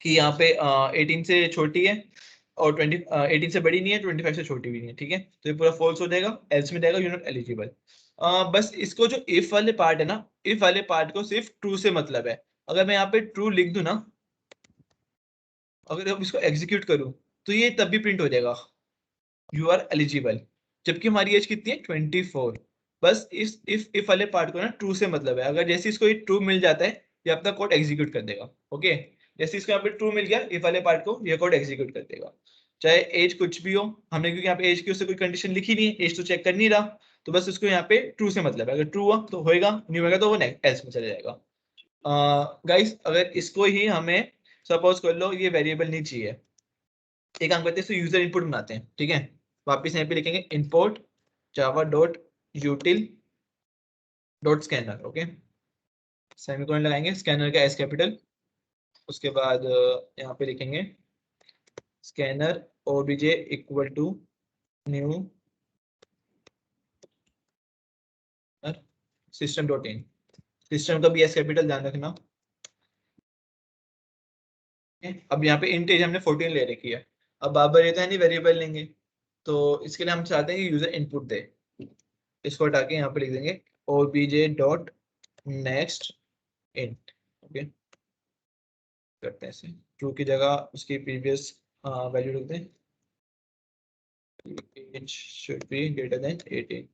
कि यहाँ पे 18 से छोटी है और 18 से बड़ी नहीं है, 25 से छोटी भी नहीं है। ठीक है, तो ये पूरा फॉल्स हो जाएगा, एल्स में जाएगा यू आर नॉट एलिजिबल। बस इसको जो इफ वाले पार्ट है ना, इफ वाले पार्ट को सिर्फ ट्रू से मतलब है। अगर मैं यहाँ पे ट्रू लिख दूं ना, अगर अब इसको एग्जीक्यूट करूं तो ये तब भी प्रिंट हो जाएगा यू आर एलिजिबल, जबकि हमारी एज कितनी है 24। बस इस इफ वाले पार्ट को ना ट्रू से मतलब है, अगर जैसे इसको ये ट्रू मिल जाता है ये अपना कोड एग्जीक्यूट कर देगा। ओके, जैसे इसको यहाँ पे ट्रू मिल गया इफ वाले पार्ट को, ये कोड एग्जीक्यूट कर देगा, चाहे एज कुछ भी हो। हमने क्योंकि यहाँ पे एज की उससे कोई कंडीशन लिखी नहीं है, एज तो चेक कर नहीं रहा, तो बस उसको यहाँ पे ट्रू से मतलब है, अगर ट्रू हुआ तो होएगा, नहीं होगा तो वो एल्स में चले जाएगा। गाइस अगर इसको ही हमें सपोज कर लो ये वेरिएबल नहीं चाहिए, एक काम करते हैं, इसको यूजर इनपुट बनाते हैं। ठीक है, वापस यहाँ पे लिखेंगे input Java dot util dot scanner. Okay, semicolon लगाएंगे, स्कैनर का एस कैपिटल, उसके बाद यहाँ पे लिखेंगे scanner OBJ equal to new system dot in. System का भी एस कैपिटल ध्यान रखना। अब यहाँ पे इंट एज हमने 14 ले रखी है। अब बाबर ये तो है नहीं वेरिएबल लेंगे, तो इसके लिए हम चाहते हैं कि यूजर इनपुट दे। इसको हटा के यहाँ पे लिख देंगे obj dot next int. Okay, करते हैं ऐसे, ट्रू की जगह उसकी प्रीवियस वैल्यू लिख दें, age should be greater than 18,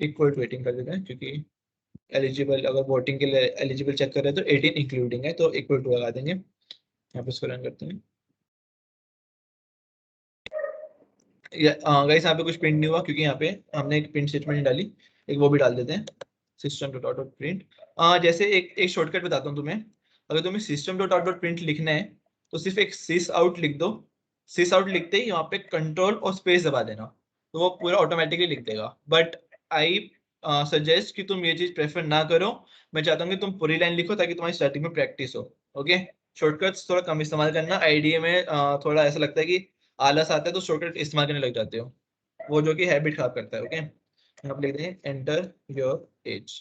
equal to 18 कर देते हैं, क्योंकि एलिजिबल, अगर वोटिंग के लिए एलिजिबल चेक कर रहे हैं तो 18 इंक्लूडिंग है, तो इक्वल टू लगा देंगे। यहाँ पे इसको रन करते हैं। गाइस यहाँ पे कुछ प्रिंट नहीं हुआ क्योंकि यहाँ पे हमने एक प्रिंट स्टेटमेंट डाली, एक वो भी डाल देते हैं, सिस्टम डॉट डॉट प्रिंट। जैसे एक शॉर्टकट बताता हूँ तुम्हें, अगर तुम्हें सिस्टम डॉट डॉट प्रिंट लिखना है तो सिर्फ एक सिस आउट लिख दो। सिस आउट लिखते ही यहाँ पे कंट्रोल और स्पेस दबा देना, तो वो पूरा ऑटोमेटिकली लिख देगा। बट आई सजेस्ट कि तुम ये चीज प्रेफर ना करो। मैं चाहता हूँ कि तुम पूरी लाइन लिखो ताकि तुम्हारी स्टार्टिंग में प्रैक्टिस हो। ओके, शॉर्टकट्स थोड़ा कम इस्तेमाल करना। आईडीए में थोड़ा ऐसा लगता है कि आलस आता है तो शॉर्टकट इस्तेमाल करने लग जाते हो, वो जो कि हैबिट खराब करता है। ओके, यहाँ पे लिख दें एंटर योर एज,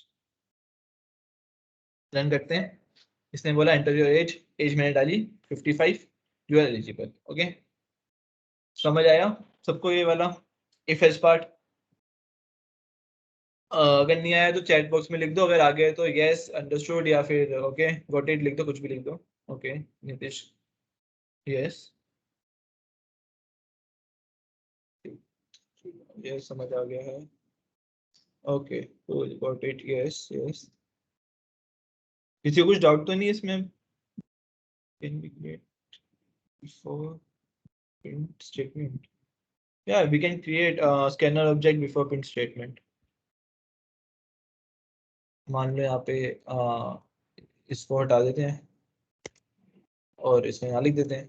रन करते हैं। इसने बोला एंटर योर एज, एज मैंने डाली 55, यू आर एलिजिबल। ओके, समझ आया सबको ये वाला इफ एल्स पार्ट? अगर नहीं आया तो चैट बॉक्स में लिख दो, अगर आ गया तो यस अंडरस्टूड या फिर ओके गॉट इट लिख दो, कुछ भी लिख दो। ओके नीतीश, यस यस समझ आ गया है। Okay got it, yes yes. किसी को कुछ डाउट तो नहीं है इसमें? Can be create before print statement, या we can create scanner object before print statement. मान लो यहाँ पे इसको हटा देते हैं और इसमें यहाँ लिख देते हैं,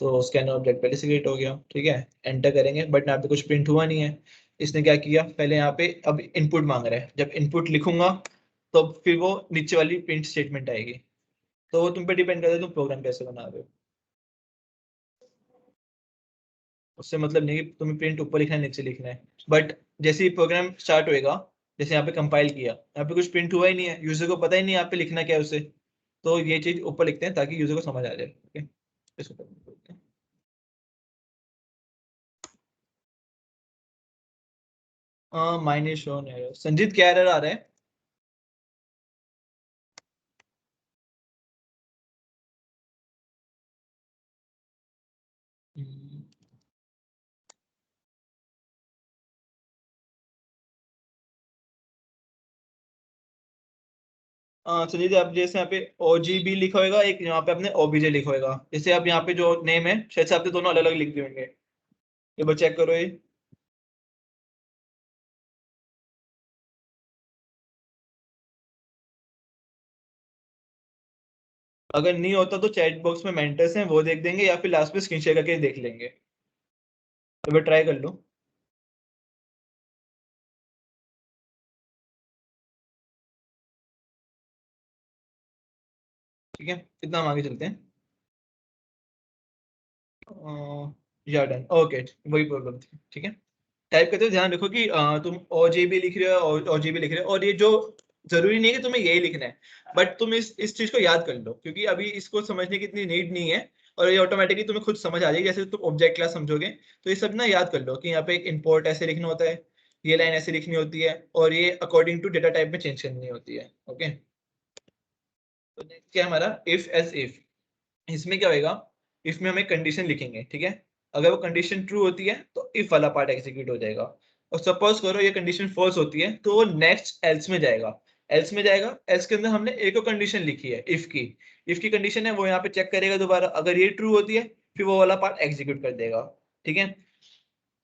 तो स्कैनर ऑब्जेक्ट पहले से क्रिएट हो गया। ठीक है, एंटर करेंगे बट यहाँ पे कुछ प्रिंट हुआ नहीं है। इसने क्या किया, पहले यहाँ पे अब इनपुट मांग रहा है, जब इनपुट लिखूंगा तो फिर वो नीचे वाली प्रिंट स्टेटमेंट आएगी। तो वो तुम पे डिपेंड करता है तुम प्रोग्राम कैसे बना रहे हो, उससे मतलब नहीं कि तुम्हें प्रिंट ऊपर लिखना है नीचे लिखना है। बट जैसे ही प्रोग्राम स्टार्ट होएगा, जैसे यहाँ पे कंपाइल किया, यहाँ पे कुछ प्रिंट हुआ ही नहीं है, यूजर को पता ही नहीं यहाँ पे लिखना क्या है उसे, तो ये चीज ऊपर लिखते हैं ताकि यूजर को समझ आ जाए। ओके, इसको करते हैं। माइनस शोन एरर, संजीत क्या एरर आ रहा है? संजीत आप जैसे यहाँ पे OGB लिखा होगा, एक यहाँ पे आपने OBJ लिखा होगा, जैसे आप यहाँ पे जो नेम है शायद से आपने दोनों अलग अलग लिख दिए होंगे, ये बस चेक करो। ये अगर नहीं होता तो चैट बॉक्स में मेंटर्स हैं वो देख देंगे, या फिर लास्ट में स्क्रीन शेयर करके देख लेंगे, तो ट्राई कर लो। ठीक है, इतना हम आगे चलते हैं। या डन, ओके वही प्रॉब्लम थी। ठीक है, टाइप करते हुए ध्यान रखो कि तुम OGB लिख रहे हो, OGB लिख रहे हो, और ये जो जरूरी नहीं है कि तुम्हें यही लिखना है, बट तुम इस चीज को याद कर लो क्योंकि अभी इसको समझने की इतनी नीड नहीं है, और ये ऑटोमेटिकली तुम्हें खुद समझ आ जाएगी। जैसे तुम ऑब्जेक्ट क्लास समझोगे तो ये सब ना याद कर लो कि यहाँ पे एक इंपोर्ट ऐसे लिखना होता है, ये लाइन ऐसे लिखनी होती है, और ये अकॉर्डिंग टू डेटा टाइप में चेंज करनी होती है। ओके, तो नेक्स्ट क्या है हमारा इफ एस इफ। इसमें क्या होगा, इफ में हम एक कंडीशन लिखेंगे। ठीक है, अगर वो कंडीशन ट्रू होती है तो इफ वाला पार्ट एग्जीक्यूट हो जाएगा, और सपोज करो ये कंडीशन फॉल्स होती है तो वो नेक्स्ट एल्स में जाएगा। एल्स में जाएगा, एल्स के अंदर हमने एक और कंडीशन लिखी है इफ की कंडीशन है, वो यहाँ पे चेक करेगा दोबारा, अगर ये ट्रू होती है फिर वो वाला पार्ट एग्जीक्यूट कर देगा। ठीक है,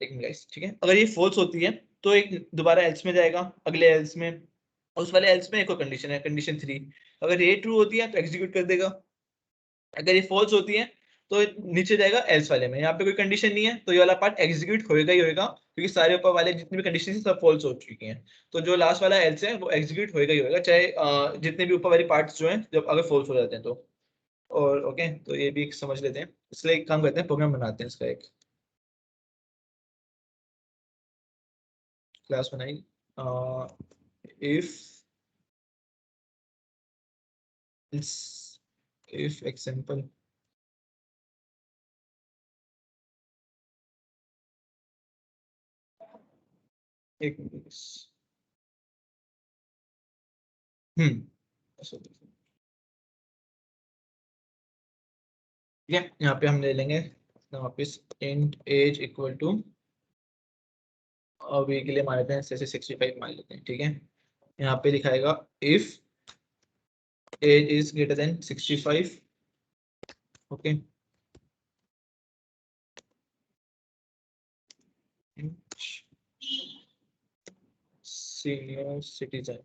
ठीक है, अगर ये फॉल्स होती है तो एक दोबारा एल्स में जाएगा, अगले एल्स में, उस वाले एल्स में एक और कंडीशन है, कंडीशन 3, अगर ये ट्रू होती है तो एग्जीक्यूट कर देगा, अगर ये फॉल्स होती है तो नीचे जाएगा एल्स वाले में। यहाँ पे कोई कंडीशन नहीं है तो ये वाला पार्ट एग्जीक्यूट होएगा ही होएगा, क्योंकि सारे ऊपर वाले जितनी भी कंडीशन थी सब फॉल्स हो चुकी हैं। तो जो लास्ट वाला एल्स है वो एग्जीक्यूट होएगा ही होएगा, चाहे जितने भी ऊपर वाले पार्ट्स जो हैं जब अगर फॉल्स हो जाते हैं तो। और ओके, तो ये भी एक समझ लेते हैं। इसलिए एक काम करते हैं, प्रोग्राम बनाते हैं इसका। एक क्लास बनाई, if if example एक ऐसा देखो। ठीक है, यहाँ पे हम ले लेंगे वापिस int age इक्वल टू, अभी के लिए मान लेते हैं जैसे 65 मान लेते हैं। ठीक है, यहाँ पे लिखाएगा if age is greater than 65। Okay, senior citizen.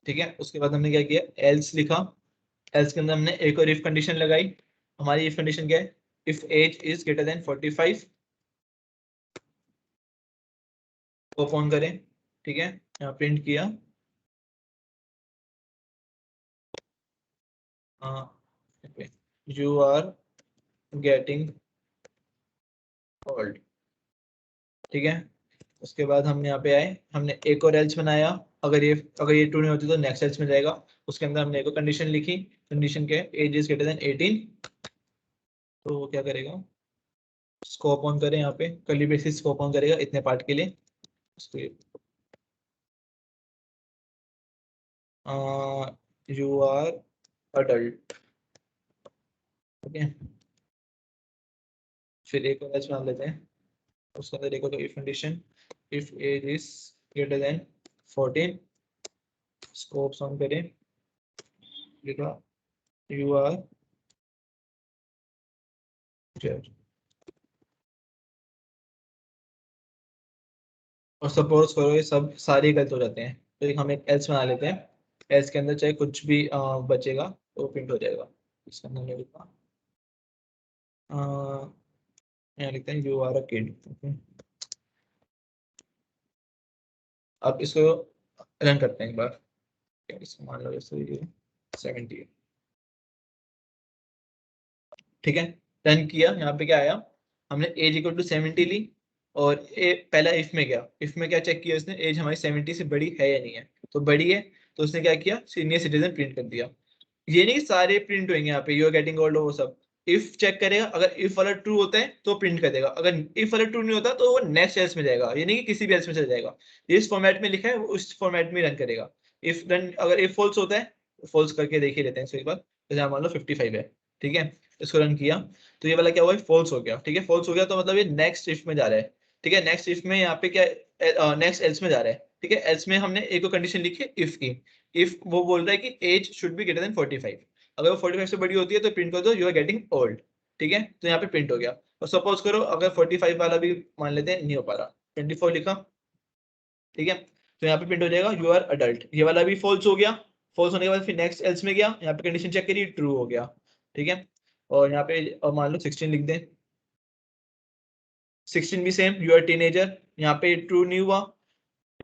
ठीक है, उसके बाद हमने क्या किया, एल्स लिखा। एल्स के अंदर हमने एक और इफ कंडीशन लगाई। हमारी इफ कंडीशन क्या है, if age is greater than 45 को फोन करें। ठीक है, यहाँ प्रिंट किया, यू आर गेटिंग ओल्ड। ठीक है, उसके बाद हमने यहाँ पे आए, हमने एक और एल्स बनाया। अगर ये ट्रू नहीं होती तो नेक्स्ट एल्स में जाएगा। उसके अंदर हमने एक और कंडीशन लिखी। कंडीशन क्या है, एज इज ग्रेटर देन 18। तो वो क्या करेगा, स्कोप ऑन करें, यहाँ पे कर्ली ब्रेसेस स्कोप ऑन करेगा इतने पार्ट के लिए। You are adult. ओके, फिर एक और एल्स बना लेते हैं। उसके अंदर एक और if condition, if age is greater than 14, scopes on करें, लिखा यू आर जज। और सपोज करो ये सब सारे गलत हो जाते हैं, तो एक हम एक एल्स बना लेते हैं। एल्स के अंदर चाहे कुछ भी बचेगा तो प्रिंट हो जाएगा। इसके अंदर मैं लिखा, यहाँ लिखते हैं यू आर अ किड। अब इसको रन करते हैं एक बार। इसको मान लो जैसे 70। ठीक है, रन किया। यहाँ पे क्या आया, हमने एज इक्वल टू 70 ली। और पहला इफ में गया, इफ में क्या चेक किया उसने, एज हमारी 70 से बड़ी है या नहीं है। तो बड़ी है तो उसने क्या किया, सीनियर सिटीजन प्रिंट कर दिया। ये नहीं कि सारे प्रिंट होंगे यहाँ पे, यू आर गेटिंग ओल्ड वो सब। इफ चेक करेगा, अगर इफ वाला ट्रू होता है तो प्रिंट कर देगा, अगर इफ वाला ट्रू नहीं होता तो वो नेक्स्ट एल्स में जाएगा। ये नहीं कि किसी भी एल्स में चला जाएगा। इस फॉर्मेट में लिखा है वो उस फॉर्मेट में रन करेगा। इफ रन, अगर इफ फॉल्स होता है, फॉल्स करके देख ही लेते हैं एक बार। जैसे मान लो 55 है। ठीक है, इसको रन किया तो ये वाला क्या हुआ, फॉल्स हो गया। ठीक है, फॉल्स हो गया तो मतलब ये नेक्स्ट इफ में जा रहा है। ठीक है, नेक्स्ट इफ में यहाँ पे क्या, नेक्स्ट एल्स में जा रहा है। ठीक है, एल्स में हमने एक कंडीशन लिखी इफ की। इफ वो बोल रहा है कि age should be greater than 45। अगर वो 45 से बड़ी होती है तो प्रिंट कर दो यू आर गेटिंग ओल्ड। ठीक है, तो यहाँ पे प्रिंट हो गया। और सपोज करो अगर 45 वाला भी मान लेते हैं नहीं हो पा रहा, 24 लिखा। ठीक है, तो यहाँ पे प्रिंट हो जाएगा यू आर अडल्ट। ये वाला भी फॉल्स हो गया। फॉल्स होने के बाद फिर नेक्स्ट एल्स में गया, यहाँ पे कंडीशन चेक करी, ट्रू हो गया। ठीक है, और यहाँ पे मान लो 16 लिख दें। 16 भी सेम, यू आर टीनेजर। यहाँ पे ट्रू नहीं हुआ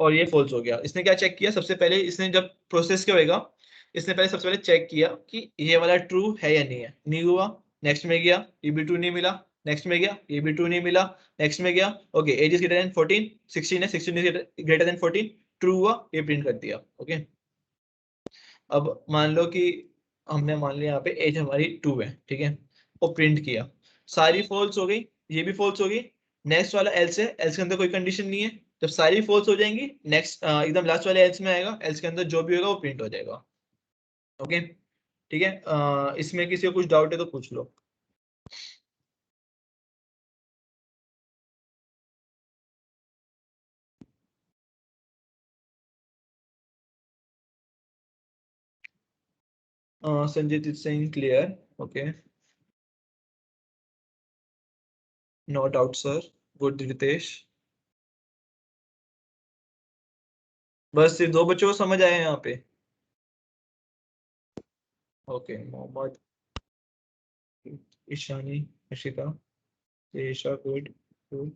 और ये फॉल्स हो गया। इसने क्या चेक किया, सबसे पहले इसने जब प्रोसेस क्या होगा, इसने पहले सबसे पहले चेक किया कि ये वाला ट्रू है या नहीं है। नहीं हुआ, नेक्स्ट में गया, ये भी ट्रू नहीं मिला। नेक्स्ट में गया, ये भी ट्रू नहीं मिला। नेक्स्ट में गया, okay age is greater than 14, 16 है, 16 इज ग्रेटर देन 14, ट्रू हुआ, ये प्रिंट कर दिया। ओके, अब मान लो कि हमने मान लिया यहाँ पे एज हमारी 2 है। ठीक है, वो प्रिंट किया, सारी फॉल्स हो गई, ये भी फॉल्स हो गई। नेक्स्ट वाला एल्स है, एल्स के अंदर कोई कंडीशन नहीं है। जब सारी फॉल्स हो जाएंगी, नेक्स्ट एकदम लास्ट वाले एल्स में आएगा, एल्स के अंदर जो भी होगा वो प्रिंट हो जाएगा। ओके, ठीक है, इसमें किसी को कुछ डाउट है तो पूछ लो। Sanjeet is saying clear. Okay, no doubt sir, good Ritesh. बस सिर्फ 2 बच्चों को समझ आया यहाँ पे? Okay, Mohammad, Ishani, Ashika, Isha, good good.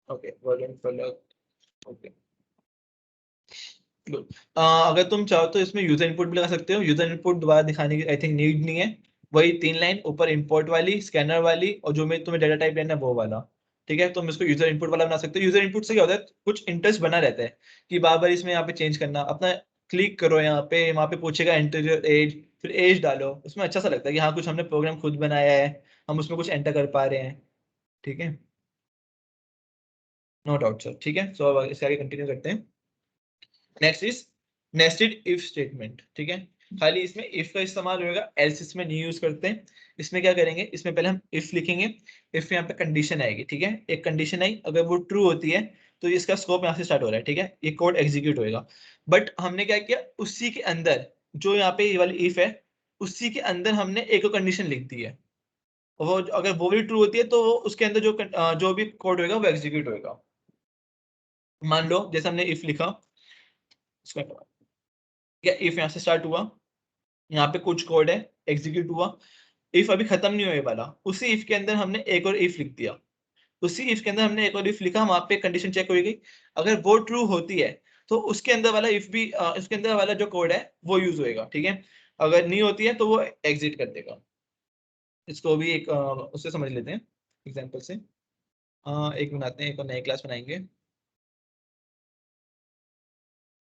Okay, Varun, Falak, okay good. अगर तुम चाहो तो इसमें यूजर इनपुट भी लगा सकते हो। यूजर इनपुट दोबारा दिखाने की आई थिंक नीड नहीं है। वही 3 लाइन ऊपर इंपोर्ट वाली, स्कैनर वाली, और जो में तुम्हें डाटा टाइप लेना है वो वाला। ठीक है, तुम इसको यूजर इनपुट वाला बना सकते हो। यूजर इनपुट से क्या होता है, कुछ इंटरेस्ट बना रहता है कि बार बार इसमें यहाँ पे चेंज करना। अपना क्लिक करो यहाँ पे, वहाँ पे पूछेगा एंटर योर एज, फिर एज डालो। उसमें अच्छा सा लगता है कि हाँ कुछ हमने प्रोग्राम खुद बनाया है, हम उसमें कुछ एंटर कर पा रहे हैं। ठीक है, नो डाउट सर। ठीक है, सो अब इससे आगे कंटिन्यू करते हैं। Next is nested if statement. ठीक है, खाली इसमें इफ का इस्तेमाल होगा, एल्स इसमें नहीं यूज करते हैं। इसमें क्या करेंगे, इसमें पहले हम इफ लिखेंगे। इफ यहाँ पे कंडीशन आएगी। ठीक है, एक कंडीशन आई, अगर वो ट्रू होती है तो इसका स्कोप यहाँ से स्टार्ट हो रहा है। ठीक है, ये कोड एग्जीक्यूट होएगा। बट हमने क्या किया, उसी के अंदर जो यहाँ पे ये वाली इफ है, उसी के अंदर हमने एक कंडीशन लिख दी है। वो अगर वो भी ट्रू होती है तो वो उसके अंदर जो भी कोड होएगा वो एग्जीक्यूट होएगा। मान लो जैसे हमने इफ लिखा, इफ यहाँ से स्टार्ट हुआ, यहाँ पे कुछ कोड है, एग्जीक्यूट हुआ। इफ अभी खत्म नहीं होने वाला, उसी इफ के अंदर हमने एक और इफ लिख दिया। उसी इफ के अंदर हमने एक और इफ लिखा, वहां पे कंडीशन चेक हो गई। अगर वो ट्रू होती है तो उसके अंदर वाला इफ भी उसके अंदर वाला जो कोड है वो यूज होएगा। ठीक है, अगर नहीं होती है तो वो एग्जिट कर देगा। इसको भी एक उससे समझ लेते हैं एग्जाम्पल से। एक बनाते हैं, एक और नई क्लास बनाएंगे।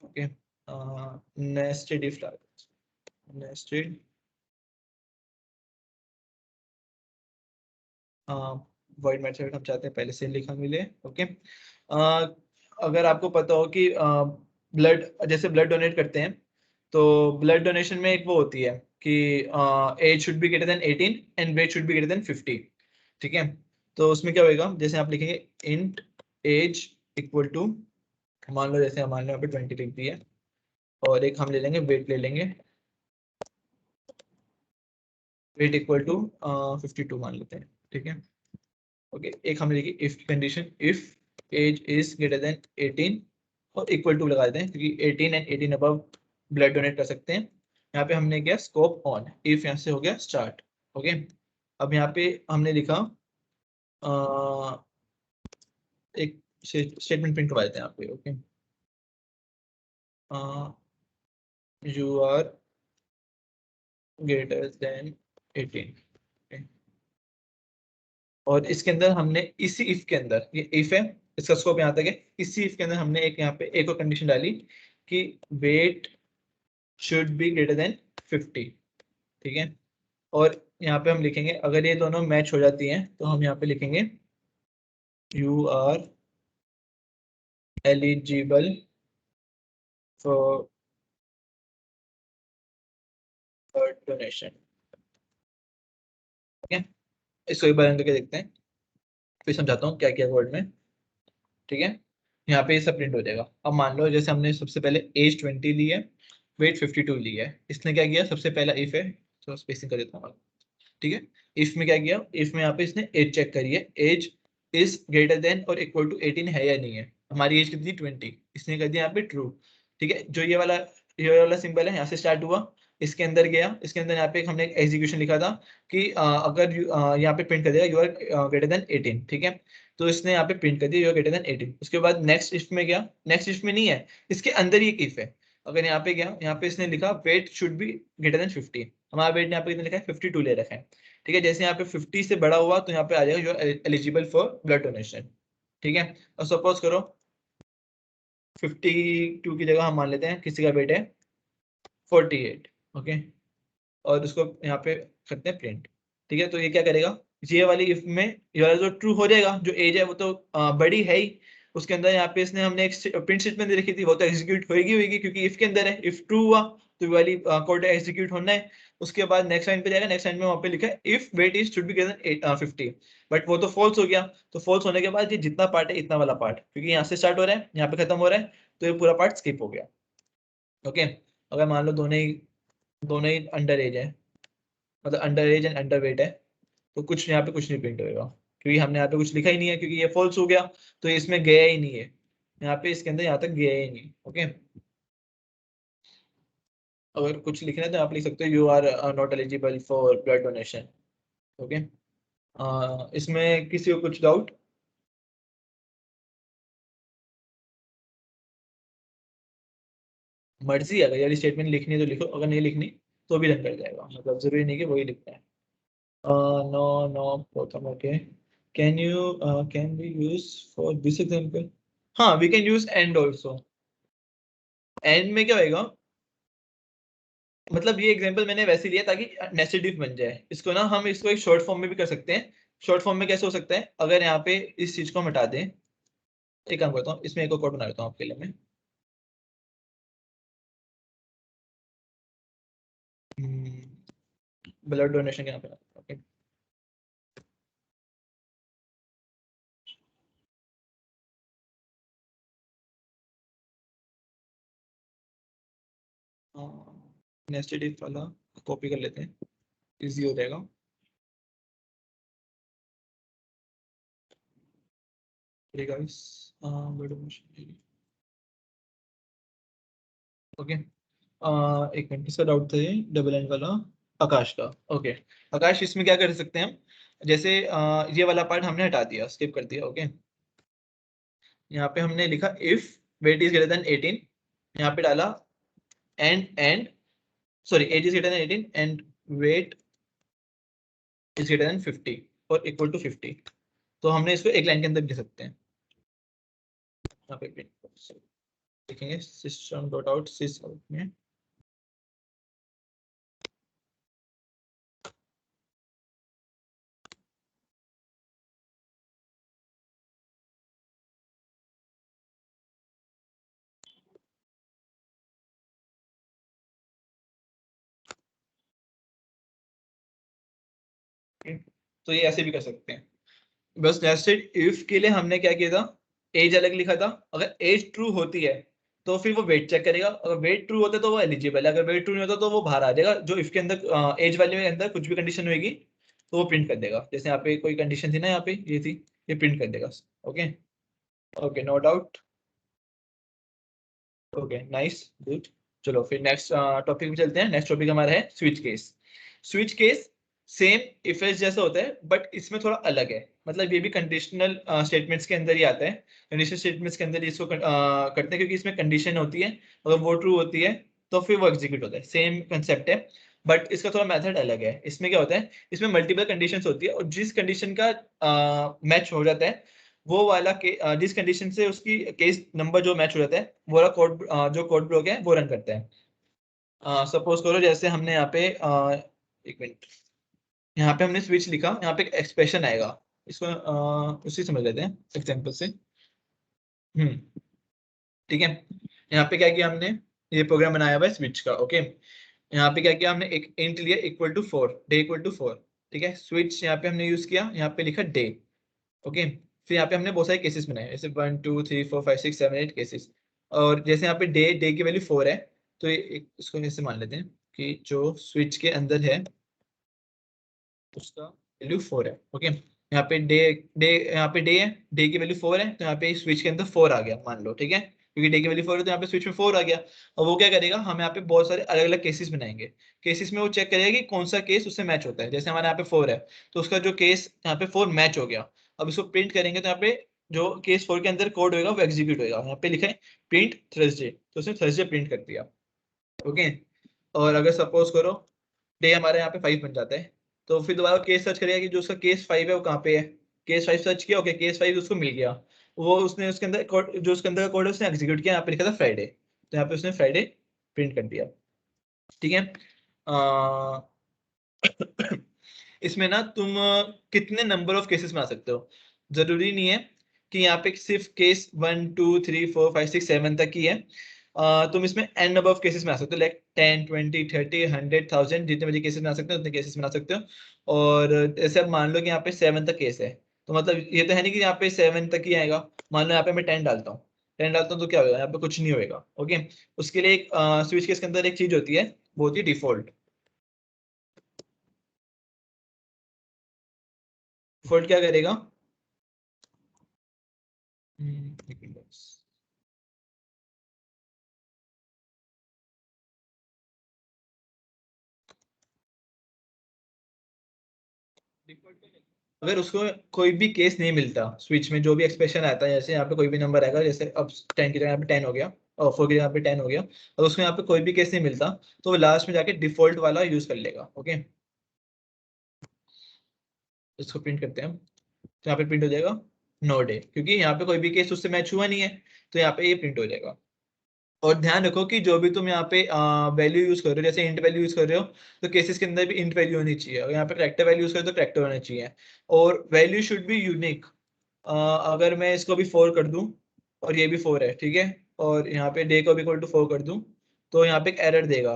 Okay, nested if, nested void method हम चाहते हैं पहले से लिखा मिले। ओके, अगर आपको पता हो कि ब्लड, जैसे ब्लड डोनेट करते हैं तो ब्लड डोनेशन में एक वो होती है कि age should be greater than 18 and weight should be greater than 50। ठीक है, तो उसमें क्या होएगा, जैसे आप लिखेंगे इंट एज इक्वल टू, मान लो जैसे मान लो यहाँ पे 20 लिख दी है, और एक हम ले लेंगे वेट, ले लेंगे वेट इक्वल टू 52 मान लेते हैं। ठीक है, ओके, एक हमने लिखी if condition, if age is greater than 18 और इक्वल टू लगा देते हैं क्योंकि 18 एंड 18 अबव ब्लड डोनेट कर सकते हैं। यहाँ पे हमने किया स्कोप ऑन, इफ यहाँ से हो गया स्टार्ट। ओके, अब यहाँ पे हमने लिखा एक स्टेटमेंट प्रिंट करवा देते हैं यहाँ पे। Okay, you are greater than 18। और इसके अंदर हमने इसी इफ के अंदर, ये इफ है, इसका स्कोप यहाँ तक है, इसी इफ के अंदर हमने एक यहाँ पे एक और कंडीशन डाली कि weight should be greater than 50। ठीक है, और यहाँ पे हम लिखेंगे अगर ये दोनों मैच हो जाती हैं तो हम यहाँ पे लिखेंगे you are eligible for donation. ठीक है, इसको एक बार रन करके देखते हैं, फिर समझाता हूँ क्या क्या वर्ड में। ठीक है, यहाँ पे ये सब प्रिंट हो जाएगा। अब मान लो जैसे हमने सबसे पहले एज 20 ली है, वेट 52 ली है। इसने क्या किया, सबसे पहला इफ है तो स्पेसिंग कर देता हूँ। ठीक है, इफ में क्या किया, इफ में यहाँ पे इसने एज चेक करी है, एज इज ग्रेटर देन और इक्वल टू 18 है या नहीं है। हमारी एज कितनी 20, इसने कर दिया यहाँ पे ट्रू। ठीक है, जो ये वाला सिंबल है यहाँ से स्टार्ट हुआ, इसके अंदर गया, इसके अंदर यहाँ पे हमने एक एग्जीक्यूशन लिखा था कि अगर यहाँ पे प्रिंट कर दिया यू आर ग्रेटर देन 18। ठीक है, तो इसने यहाँ पे प्रिंट कर दिया यू आर ग्रेटर देन 18। उसके बाद नेक्स्ट इफ में गया, नेक्स्ट इफ में नहीं है, इसके अंदर ही एक इफ है। अगर यहाँ पे गया, यहाँ पे इसने लिखा weight should be greater than 50। हमारा वेट यहाँ पे कितना लिखा है, 52 ले रखा है। ठीक है, जैसे यहाँ पे 50 से बड़ा हुआ तो यहाँ पे आ जाएगा you are eligible for blood donation. ठीक है, और सपोज करो 52 की जगह हम मान लेते हैं किसी का वेट है 48। ओके, और उसको यहाँ पे करते हैं प्रिंट। ठीक है, तो ये क्या करेगा, ये वाली इफ में ये वाला जो ट्रू हो जाएगा, जो एज है वो तो बड़ी है ही। उसके अंदर यहाँ पे इसने हमने एक प्रिंट स्टेटमेंट दे रखी थी, वो तो एग्जीक्यूट होगी क्योंकि इफ के अंदर है। इफ ट्रू हुआ तो ये वाली कोड एग्जीक्यूट होना है। उसके बाद नेक्स्ट लाइन पे जाएगा, नेक्स्ट लाइन में वहाँ पे लिखा है if weight is should be greater than 50, but वो तो फॉल्स हो गया। तो फॉल्स होने के बाद ये जितना पार्ट है इतना वाला पार्ट, क्योंकि यहाँ से स्टार्ट हो रहा है यहाँ पे खत्म हो रहा है, तो ये पूरा पार्ट स्किप हो गया। ओके, अगर मान लो दोनों ही अंडर एज है, मतलब under as and under weight है, तो कुछ यहाँ पे कुछ नहीं प्रिंट होगा। क्योंकि हमने यहाँ पे कुछ लिखा ही नहीं है, क्योंकि ये फॉल्स हो गया तो इसमें गया ही नहीं है, यहाँ पे इसके अंदर यहाँ तक गया ही नहीं। ओके, अगर कुछ लिखना है तो आप लिख सकते हो you are not eligible for blood donation. Okay, इसमें किसी को कुछ डाउट? मर्जी, अगर यार स्टेटमेंट लिखनी है तो लिखो, अगर नहीं लिखनी तो भी रन कर जाएगा, मतलब जरूरी नहीं कि वही लिखना है। No no problem. Okay, can we use for this example? हाँ, we can use end also. End में क्या होएगा, मतलब ये एग्जांपल मैंने वैसे लिया ताकि नेस्टेड इफ बन जाए। इसको ना हम इसको एक शॉर्ट फॉर्म में भी कर सकते हैं। शॉर्ट फॉर्म में कैसे हो सकता है, अगर यहाँ पे इस चीज को हम हटा दें, एक काम करता हूँ, इसमें एक और कोड बना लेता हूँ आपके लिए मैं। ब्लड डोनेशन के यहाँ पे। ओके, नेस्टेड इफ वाला कॉपी कर लेते हैं, इजी हो जाएगा। Guys, blood donation. ओके, एक मिनट, किसका डाउट था ये डबल एंड वाला? आकाश का। ओके, आकाश, इसमें क्या कर सकते हैं हम, जैसे ये वाला पार्ट हमने हटा दिया, स्किप कर दिया। ओके, यहाँ पे हमने लिखा if weight is greater than 18, यहाँ पे डाला and sorry, age is greater than 18 and weight is greater than 50 और इक्वल टू 50। तो हमने इसको एक लाइन के अंदर लिख सकते हैं। यहाँ पे लिखेंगे सिस्टम डॉट आउट सिस आउट में तो ये ऐसे भी कर सकते हैं। बस नेस्टेड इफ के लिए हमने क्या किया था, एज अलग लिखा था। अगर एज ट्रू होती है तो फिर वो वेट चेक करेगा, अगर वेट ट्रू होता है तो वो एलिजिबल है, अगर वेट ट्रू नहीं होता तो वो बाहर आ जाएगा। जो इफ के अंदर एज वैल्यू के अंदर कुछ भी कंडीशन होगी तो वो प्रिंट कर देगा। जैसे यहाँ पे कोई कंडीशन थी ना, यहाँ पे ये थी, ये प्रिंट कर देगा। Okay, okay, no doubt. Okay, nice, good. चलो फिर नेक्स्ट टॉपिक पे चलते हैं। नेक्स्ट टॉपिक हमारा है switch case. Switch case same if else जैसा होता है, बट इसमें थोड़ा अलग है। मतलब ये भी कंडीशनल स्टेटमेंट्स के अंदर ही आता है। कंडीशनल स्टेटमेंट्स के अंदर इसको करते हैं, क्योंकि इसमें कंडीशन होती है, अगर वो ट्रू होती है तो फिर वो एग्जीक्यूट होता है। सेम कंसेप्ट है, बट इसका थोड़ा मेथड अलग है। इसमें क्या होता है, इसमें मल्टीपल कंडीशंस होती है, और जिस कंडीशन का मैच हो जाता है वो वाला जिस कंडीशन से उसकी केस नंबर जो मैच हो जाता है, वो वाला कोड, जो कोड ब्लॉक है वो रन करता है। सपोज करो जैसे हमने यहाँ पे एक मिनट, यहाँ पे हमने स्विच लिखा, यहाँ पे एक एक्सप्रेशन आएगा, इसको उसी समझ लेते हैं एग्जांपल से। ठीक है, यहाँ पे क्या किया हमने, ये प्रोग्राम बनाया हुआ है स्विच का। ओके, यहाँ पे क्या किया हमने, एक इंट लिया equal to 4, day equal to 4। ठीक है, स्विच यहाँ पे हमने यूज किया, यहाँ पे लिखा डे। ओके, फिर यहाँ पे हमने बहुत सारे केसेस बनाए, जैसे 1 2 3 4 5 6 7 8 केसेस। और जैसे यहाँ पे डे डे की वैल्यू 4 है, तो इसको ऐसे मान लेते हैं कि जो स्विच के अंदर है उसका वैल्यू 4 है। ओके, यहाँ पे डे डे यहाँ पे डे है, डे की वैल्यू 4 है, तो यहाँ पे स्विच के अंदर 4 आ गया मान लो। ठीक है, क्योंकि डे की वैल्यू 4 है तो यहाँ पे स्विच में 4 आ गया। और वो क्या करेगा, हम यहाँ पे बहुत सारे अलग अलग केसेस बनाएंगे। केसेस में वो चेक करेगा कि कौन सा केस उससे मैच होता है। जैसे हमारे यहाँ पे 4 है, तो उसका जो केस यहाँ पे 4 मैच हो गया, अब इसको प्रिंट करेंगे तो यहाँ पे जो केस 4 के अंदर कोड होगा वो एग्जीक्यूट होगा। यहाँ पे लिखा है प्रिंट थर्सडे, तो उसने थर्सडे प्रिंट कर दिया। ओके, और अगर सपोज करो डे हमारे यहाँ पे 5 बन जाता है, तो फिर दोबारा केस सर्च करेगा कि जो उसका केस 5 है वो कहाँ पे है। केस 5 सर्च किया, ओके, केस 5 उसको मिल गया, वो उसने उसके अंदर जो उसके अंदर का कोड है उसने एग्जीक्यूट किया, यहाँ पे लिखा था फ्राइडे, तो यहाँ पे उसने फ्राइडे प्रिंट कर दिया। ठीक है, अ, इसमें ना तुम कितने नंबर ऑफ केसेस बना सकते हो, जरूरी नहीं है कि यहाँ पे सिर्फ केस 1 2 3 4 5 6 7 तक ही है। तुम इसमें एन नंबर ऑफ केसेस बना सकते हो, लाइक 10 20 30 100 1000, जितने बजे केसेस बना सकते हो उतने केसेस बना सकते हो। और जैसे अब मान लो कि यहाँ पे 7 तक केस है, तो मतलब ये तो है नहीं कि यहाँ पे 7 तक ही आएगा। मान लो यहाँ पे मैं 10 डालता हूँ, 10 डालता हूँ तो क्या होगा, यहाँ पे कुछ नहीं होगा। ओके, उसके लिए एक स्विच केस के अंदर एक चीज होती है, वो होती है डिफॉल्ट। डिफॉल्ट क्या करेगा? अगर उसको कोई भी केस नहीं मिलता स्विच में, जो भी एक्सप्रेशन आता है, जैसे यहाँ पे कोई भी नंबर आएगा, जैसे अब 10 की जगह यहाँ पे 10 हो गया और 4 की जगह यहाँ पे 10 हो गया, और उसको यहाँ पे कोई भी केस नहीं मिलता तो वो लास्ट में जाके डिफॉल्ट वाला यूज कर लेगा। ओके, इसको प्रिंट करते हैं, तो यहाँ पे प्रिंट हो जाएगा नो डे, क्योंकि यहाँ पे कोई भी केस उससे मैच हुआ नहीं है, तो यहाँ पे ये प्रिंट हो जाएगा। और ध्यान रखो कि जो भी तुम यहाँ पे वैल्यू यूज कर रहे हो, जैसे इंट वैल्यू यूज कर रहे हो, तो केसेस के अंदर भी इंट वैल्यू होनी चाहिए, और यहाँ पे करेक्टर वैल्यू यूज कर रहे हो तो करेक्टर होना चाहिए, और वैल्यू शुड बी यूनिक। अगर मैं इसको भी 4 कर दूं और ये भी 4 है, ठीक है, और यहाँ पे डे को भी इक्वल टू 4 कर दूं, तो यहाँ पे एक एरर देगा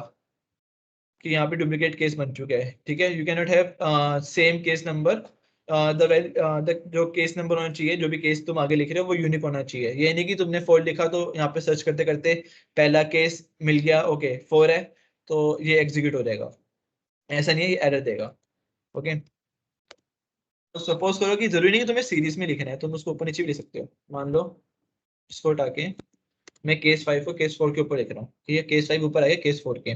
कि यहाँ पे डुप्लीकेट केस बन चुका है। ठीक है, you can not have same case number, the जो केस नंबर होना चाहिए, जो भी केस तुम आगे लिख रहे हो वो यूनिक होना चाहिए। ये नहीं कि तुमने 4 लिखा तो यहाँ पे सर्च करते करते पहला केस मिल गया, ओके 4 है तो ये एग्जीक्यूट हो जाएगा, ऐसा नहीं है, ये एरर देगा। ओके, तो सपोज करो कि जरूरी नहीं कि तुम्हें सीरीज में लिखना है, तुम उसको ऊपर नीचे भी लिख सकते हो। मान लो इसको हटा के मैं केस 5 को केस 4 के ऊपर लिख रहा हूँ, ठीक है, केस 5 ऊपर आ गया केस 4 के,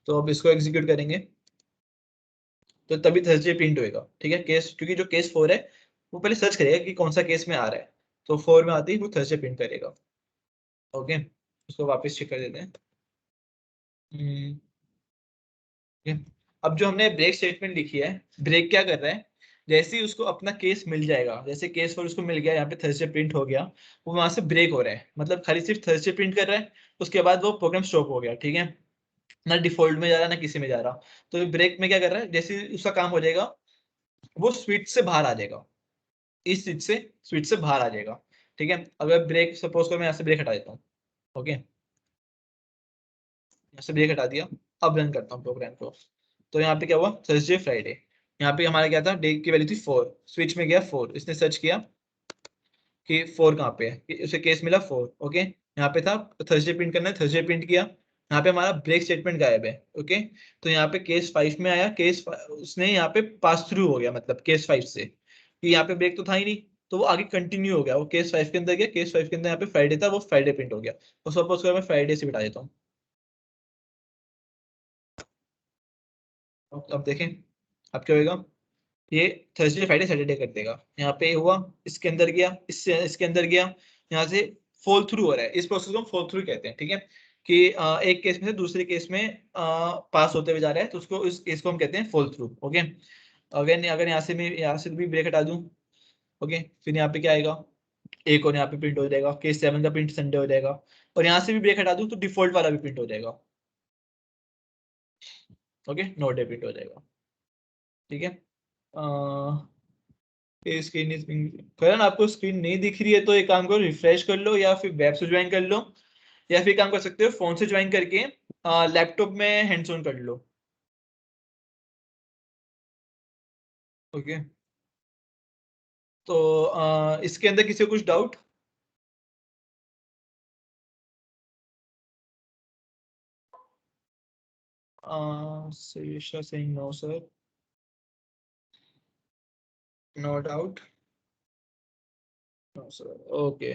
तो अब इसको एग्जीक्यूट करेंगे तो तभी थर्सडे प्रिंट होएगा। ठीक है, केस, क्योंकि जो केस 4 है वो पहले सर्च करेगा कि कौन सा केस में आ रहा है, तो 4 में आते ही वो थर्सडे प्रिंट करेगा। ओके, उसको वापस चेक कर देते हैं। ठीक है? अब जो हमने ब्रेक स्टेटमेंट लिखी है, ब्रेक क्या कर रहा है, जैसे ही उसको अपना केस मिल जाएगा, जैसे केस 4 उसको मिल गया, यहाँ पे थर्सडे प्रिंट हो गया, वो वहां से ब्रेक हो रहा है, मतलब खाली सिर्फ थर्सडे प्रिंट कर रहा है, उसके बाद वो प्रोग्राम स्टॉप हो गया। ठीक है, ना डिफॉल्ट में जा रहा ना किसी में जा रहा, तो ब्रेक में क्या कर रहा है, जैसे ही उसका काम हो जाएगा वो स्विच से बाहर आ जाएगा, इस स्विच से बाहर आ जाएगा। ठीक है, अगर ब्रेक सपोज करो मैं यहाँ से ब्रेक हटा देता हूँ, ओके, यहाँ से ब्रेक हटा दिया, अब रन करता हूँ प्रोग्राम को, तो यहाँ पे क्या हुआ, थर्सडे फ्राइडे, यहाँ पे हमारा क्या था, डे की वैल्यू थी 4, स्विच में गया 4, इसने सर्च किया कि 4 कहाँ पे है, उसे केस मिला 4। ओके, यहाँ पे था थर्सडे प्रिंट करना है, थर्सडे प्रिंट किया, यहाँ पे हमारा ब्रेक स्टेटमेंट गायब है। ओके, तो यहाँ पे केस 5 में आया, उसने यहाँ पे पास थ्रू हो गया, मतलब केस 5 से, कि यहाँ पे ब्रेक तो था ही नहीं, तो वो आगे कंटिन्यू हो गया, वो केस 5 के अंदर गया, केस 5 के अंदर यहाँ पे फ्राइडे था, वो फ्राइडे प्रिंट हो गया, तो सपोज करो मैं फ्राइडे से बिठा देता हूँ। अब देखें अब क्या होगा, ये थर्सडे फ्राइडे सैटरडे कर देगा, यहाँ पे हुआ, इसके अंदर गया, इससे इसके अंदर गया, यहाँ से फॉल थ्रू हो रहा है, इस प्रोसेस को हम फॉल थ्रू कहते हैं। ठीक है, कि एक केस में से दूसरे केस में पास होते हुए जा रहा है, तो उसको इस केस को हम कहते हैं फॉल थ्रू। ओके, अगर अगर यहाँ से भी ब्रेक हटा दूं, ओके, फिर यहाँ पे क्या आएगा, एक और यहाँ पे प्रिंट हो जाएगा, केस 7 का प्रिंट संडे हो जाएगा, और यहाँ से भी ब्रेक हटा दूं तो डिफॉल्ट वाला भी प्रिंट हो जाएगा। ओके, नो डे प्रिंट हो जाएगा। ठीक है, स्क्रीन करण आपको स्क्रीन नहीं दिख रही है तो एक काम करो, रिफ्रेश कर लो, या फिर वेब से ज्वाइन कर लो, या फिर काम कर सकते हो फोन से ज्वाइन करके लैपटॉप में हैंड्स ऑन कर लो। ओके, तो इसके अंदर किसी को कुछ doubt? Saying no sir, no doubt, no sir, okay,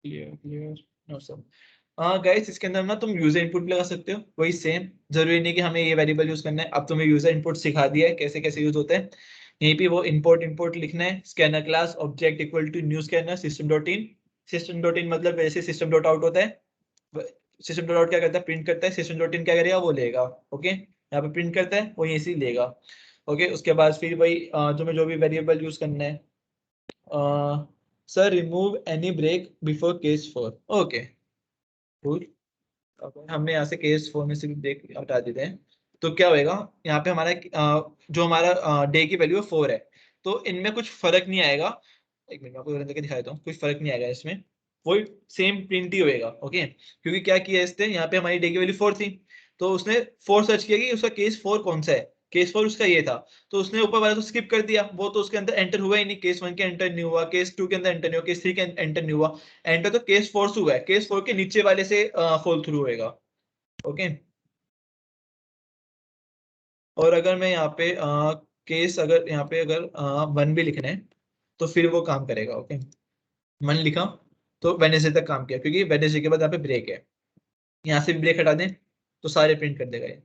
clear clear, no sir. हाँ गाइस, इसके अंदर ना तुम यूजर इनपुट भी लगा सकते हो, वही सेम, जरूरी नहीं कि हमें ये वेरिएबल यूज करना है, अब तुम्हें यूजर इनपुट सिखा दिया है कैसे कैसे यूज होते हैं। यहीं पे वो इंपोर्ट इंपोर्ट लिखना है, scanner class object equal to new scanner system dot in, system dot in मतलब वैसे सिस्टम डॉट आउट होता है, सिस्टम डॉट आउट क्या करता है, प्रिंट करता है, सिस्टम डॉट इन क्या करेगा, वो लेगा। ओके, यहाँ पे प्रिंट करता है वो यहीं से लेगा। ओके, उसके बाद फिर वही तुम्हें जो भी वेरिएबल यूज करना है, sir remove any break before case 4। Okay, cool, हमने यहाँ से केस 4 में से भी ब्रेक हटा देते हैं, तो क्या होएगा, यहाँ पे हमारा जो हमारा डे की वैल्यू है 4 है, तो इनमें कुछ फर्क नहीं आएगा। एक मिनट में आपको रन करके दिखा देता हूँ, कुछ फर्क नहीं आएगा इसमें, वही सेम प्रिंट ही होएगा। ओके, क्योंकि क्या किया इसने, यहाँ पे हमारी डे की वैल्यू 4 थी, तो उसने 4 सर्च किया कि उसका केस 4 कौन सा है, केस 4 उसका ये था, तो उसने ऊपर वाला तो स्किप कर दिया, वो तो उसके अंदर एंटर हुआ ही नहीं, केस 1 के एंटर नहीं हुआ, केस 2 के अंदर एंटर नहीं हुआ, केस 3 के एंटर नहीं हुआ, एंटर तो केस 4 से हुआ है, केस 4 के नीचे वाले से फॉल थ्रू होएगा। ओके, और अगर मैं यहाँ पे केस अगर यहाँ पे अगर 1 भी लिखना है तो फिर वो काम करेगा। ओके, 1 लिखा तो वेडनेसडे तक काम किया, क्योंकि वेडनेसडे के बाद यहाँ पे ब्रेक है। यहाँ से भी ब्रेक हटा दें तो सारे प्रिंट कर देगा ये,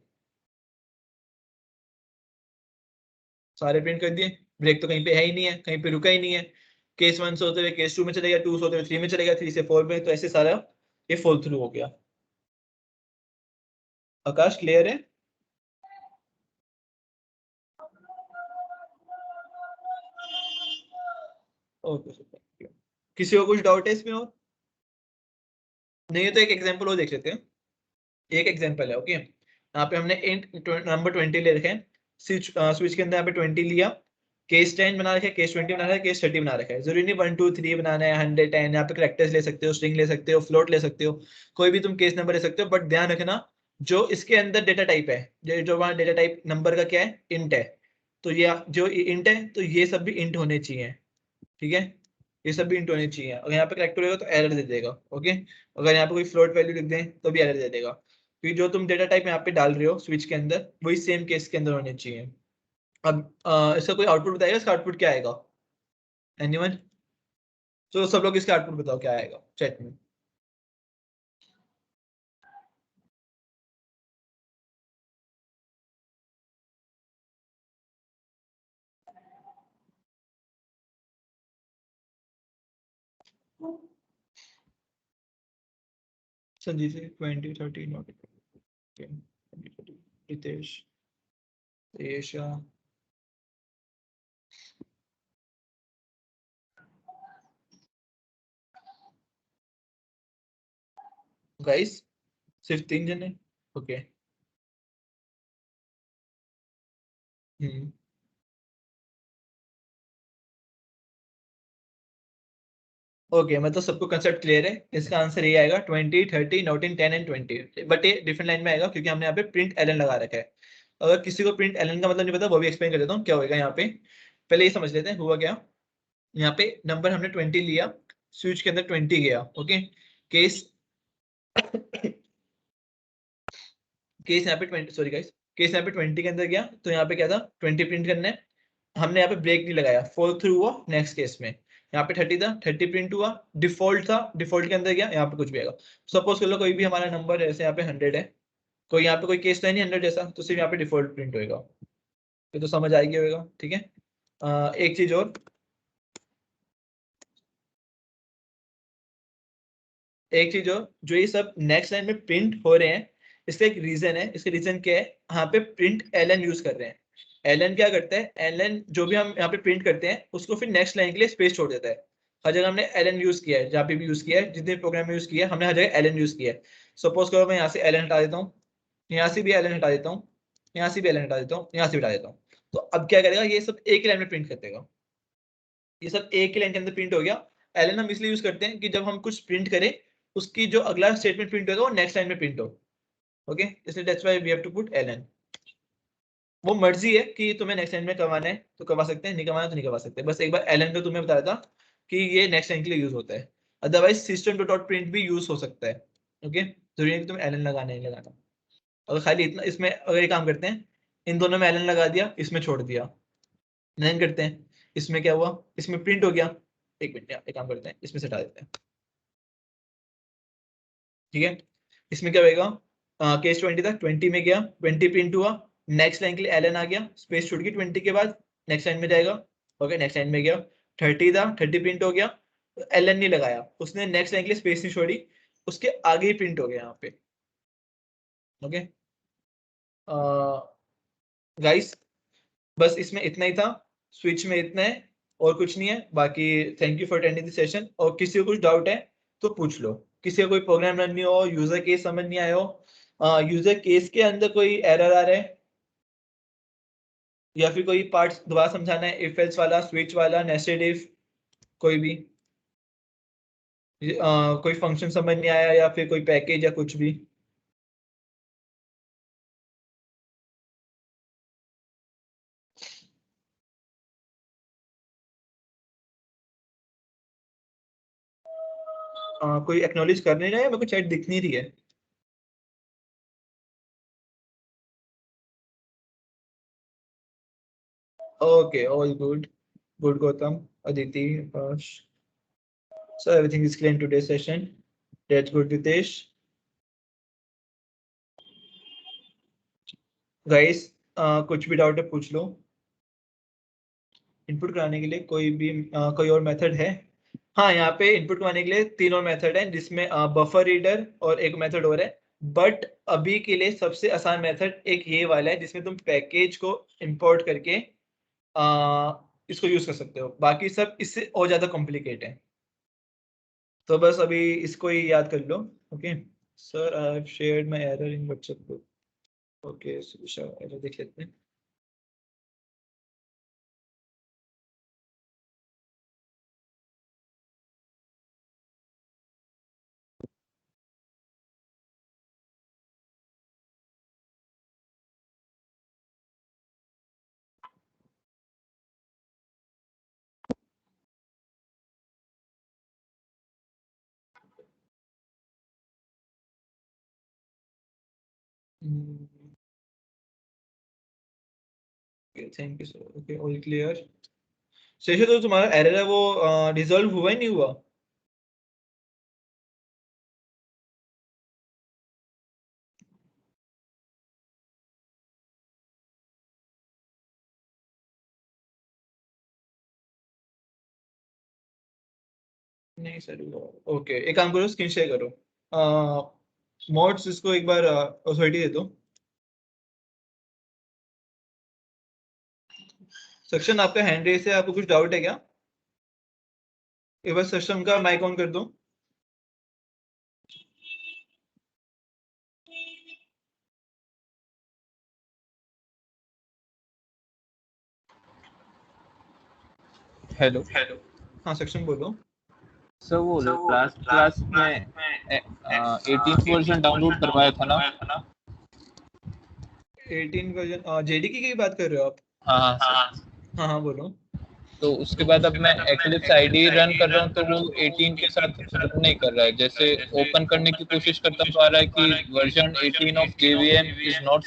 सारे प्रिंट कर दिए। ब्रेक तो कहीं पे है ही नहीं है, कहीं पे रुका ही नहीं है। केस 1 से होते हुए केस 2 में चलेगा, 2 से होते हुए 3 में चलेगा, 3 से 4 में, तो ऐसे सारा ये फॉल थ्रू हो गया। आकाश क्लियर है? ओके, किसी को कुछ डाउट है इसमें और? नहीं है तो एक एग्जांपल और देख लेते हैं। एक एग्जांपल है। ओके, यहाँ पे हमने इंट नंबर 20 ले रखे हैं, स्विच के अंदर यहाँ पे 20 लिया, केस 10 बना रखा है, केस 20 बना रखा है, केस 30 बना रखा है। जरूरी नहीं 1 2 3 बनाना है, 100 10। यहाँ पे करेक्टर्स ले सकते हो, स्ट्रिंग ले सकते हो, फ्लोट ले सकते हो, कोई भी तुम केस नंबर ले सकते हो। बट ध्यान रखना जो इसके अंदर डेटा टाइप है, जो वहाँ डेटा टाइप नंबर का क्या है, इंट है, तो ये जो इंट है तो ये सब भी इंट होने चाहिए। ठीक है, ये सब भी इंट होने चाहिए। अगर यहाँ पे करेक्टर होगा तो एरर दे देगा। ओके, अगर यहाँ पे कोई फ्लोट वैल्यू लिख दें तो भी एरर दे देगा, क्योंकि जो तुम डेटा टाइप यहाँ पे डाल रहे हो स्विच के अंदर वही सेम केस के अंदर होने चाहिए। अब इसका कोई आउटपुट बताएगा, इसका आउटपुट क्या आएगा? एनीवन? तो सब लोग इसका आउटपुट बताओ क्या आएगा चैट में। संजीव से 20 30 नोट, रितेश, एशा, गाइस सिर्फ 3 जने? ओके। हम्म, ओके, मतलब सबको कंसेप्ट क्लियर है। इसका आंसर ये आएगा 20 30 19 10 एंड 20। बट ये डिफरेंट लाइन में आएगा क्योंकि हमने यहाँ पे प्रिंट एलन लगा रखा है। अगर किसी को प्रिंट एलन का मतलब नहीं पता, वो भी एक्सप्लेन कर देता हूँ क्या होगा यहाँ पे। पहले ये समझ लेते हैं हुआ क्या। यहाँ पे नंबर हमने 20 लिया, स्विच के अंदर 20 गया। ओके, केस केस यहाँ पे 20, सॉरी गाइस, केस यहाँ पे 20 के अंदर गया तो यहाँ पे क्या था, 20 प्रिंट करना है। हमने यहाँ पे ब्रेक नहीं लगाया, फॉल थ्रू हुआ नेक्स्ट केस में। यहाँ पे 30 था, 30 प्रिंट हुआ, डिफॉल्ट था, डिफॉल्ट के अंदर गया, यहाँ पे कुछ भी आएगा। सपोज कर लो कोई भी हमारा नंबर है, जैसे यहाँ पे 100 है, कोई यहाँ पे कोई केस तो है नहीं 100 जैसा, तो सिर्फ यहाँ पे डिफॉल्ट प्रिंट होएगा। ये तो समझ आएगी होगा। ठीक है, एक चीज और, एक चीज और, जो ये सब नेक्स्ट लाइन में प्रिंट हो रहे हैं इसका एक रीजन है। इसका रीजन क्या है, यहाँ पे प्रिंट एलन यूज कर रहे हैं। एलन क्या करता है, एलन जो भी हम यहाँ पे प्रिंट करते हैं उसको फिर नेक्स्ट लाइन के लिए स्पेस छोड़ देता है। हर जगह हमने एलन यूज किया है, जहाँ पे भी यूज किया है, जितने प्रोग्राम में यूज किया है हमने हर जगह एलन यूज किया है। सपोज करो मैं यहाँ से एलन हटा देता हूँ, यहाँ से भी एलन हटा देता हूँ, यहाँ से भी एलन हटा देता हूँ, यहाँ से भी हटा देता हूँ, तो अब क्या करेगा, ये सब एक ही लाइन में प्रिंट कर देगा। ये सब एक ही लाइन के अंदर प्रिंट हो गया। एलन हम इसलिए यूज करते हैं कि जब हम कुछ प्रिंट करें उसकी जो अगला स्टेटमेंट प्रिंट होगा वो नेक्स्ट लाइन में प्रिंट हो। ओके, इसलिए that's why we have to put LN. वो मर्जी है कि तुम्हें नेक्स्ट लाइन में करवाना है तो करवा सकते हैं, नहीं करवाना तो नहीं करवा सकते। बस एक बार एलन पे तुम्हें बताया था कि ये नेक्स्ट लाइन के लिए यूज होता है। Otherwise system dot out print भी यूज हो सकता है। ओके, जरूरी है कि तुम्हें एलन लगाना ही लगाना। अगर खाली इतना इसमें अगर ये काम करते हैं, इन दोनों में एलन लगा दिया, इसमें छोड़ दिया, नहीं करते हैं, इसमें क्या हुआ, इसमें प्रिंट हो गया। एक मिनट, एक काम करते हैं, इसमें से हटा देते हैं। ठीक है, इसमें क्या होगा, केस 20 था, 20 में गया, 20 प्रिंट हुआ, नेक्स्ट लाइन के लिए एलन आ गया, स्पेस छूट गई 20 के बाद, नेक्स्ट लाइन में जाएगा। ओके, नेक्स्ट लाइन में गया, 30 था, 30 प्रिंट हो गया, एलन नहीं लगाया, उसने नेक्स्ट लाइन के लिए स्पेस नहीं छोड़ी, उसके आगे ही प्रिंट हो गया यहाँ पे। ओके गाइस, बस इसमें इतना ही था, स्विच में इतना है और कुछ नहीं है। बाकी thank you for attending this session. और किसी को कुछ डाउट है तो पूछ लो। किसी को कोई प्रोग्राम रन नहीं हो, यूजर केस समझ नहीं आया हो, यूजर केस के अंदर कोई एरर आ रहा है, या फिर कोई पार्ट दोबारा समझाना है, इफ एल्स वाला, स्विच वाला, नेस्टेड इफ, कोई भी, कोई फंक्शन समझ नहीं आया या फिर कोई पैकेज या कुछ भी। कोई एक्नॉलेज कर नहीं रहा है, मेरे को चैट दिख नहीं रही है। Okay, all good. Good, Gautam, Aditi, Akash. So everything is clear in today's session. That's good, Ritesh. Guys, कुछ भी डाउट है पूछ लो. इनपुट कराने के लिए कोई और मेथड है? हाँ, यहाँ पे इनपुट कराने के लिए 3 और मेथड है, जिसमें बफर रीडर और एक मेथड और है. बट अभी के लिए सबसे आसान मेथड एक ये वाला है, जिसमें तुम पैकेज को इंपोर्ट करके इसको यूज कर सकते हो. बाकी सब इससे और ज्यादा कॉम्प्लिकेट है. तो बस अभी इसको ही याद कर लो. Okay sir, I have shared my error in WhatsApp group. Okay, error देख लेते हैं. Thank you sir. Okay, all clear. शेषे, तो तुम्हारा एरर है वो रिजॉल्व हुआ ही नहीं हुआ? नहीं सर. ओके, एक काम करो, स्क्रीन शेयर करो. मॉड्स इसको एक बार अथॉरिटी दे दो. सेक्शन, आपका हैंड रेस है, आपको कुछ डाउट है क्या? एक बार सिस्टम का माइक ऑन कर दो. हेलो. हाँ, सेक्शन बोलो. सर वो क्लास में 18th वर्जन डाउनलोड करवाया था ना? 18 वर्जन जेडीके की बात कर रहे हो आप? हाँ सर. हाँ बोलो. तो उसके बाद अब मैं एक्लिप्स आईडी रन कर रहा हूँ तो वो 18 के साथ रन नहीं कर रहा है. जैसे ओपन करने की कोशिश करता हूँ तो आ रहा है कि version 18 of JVM is not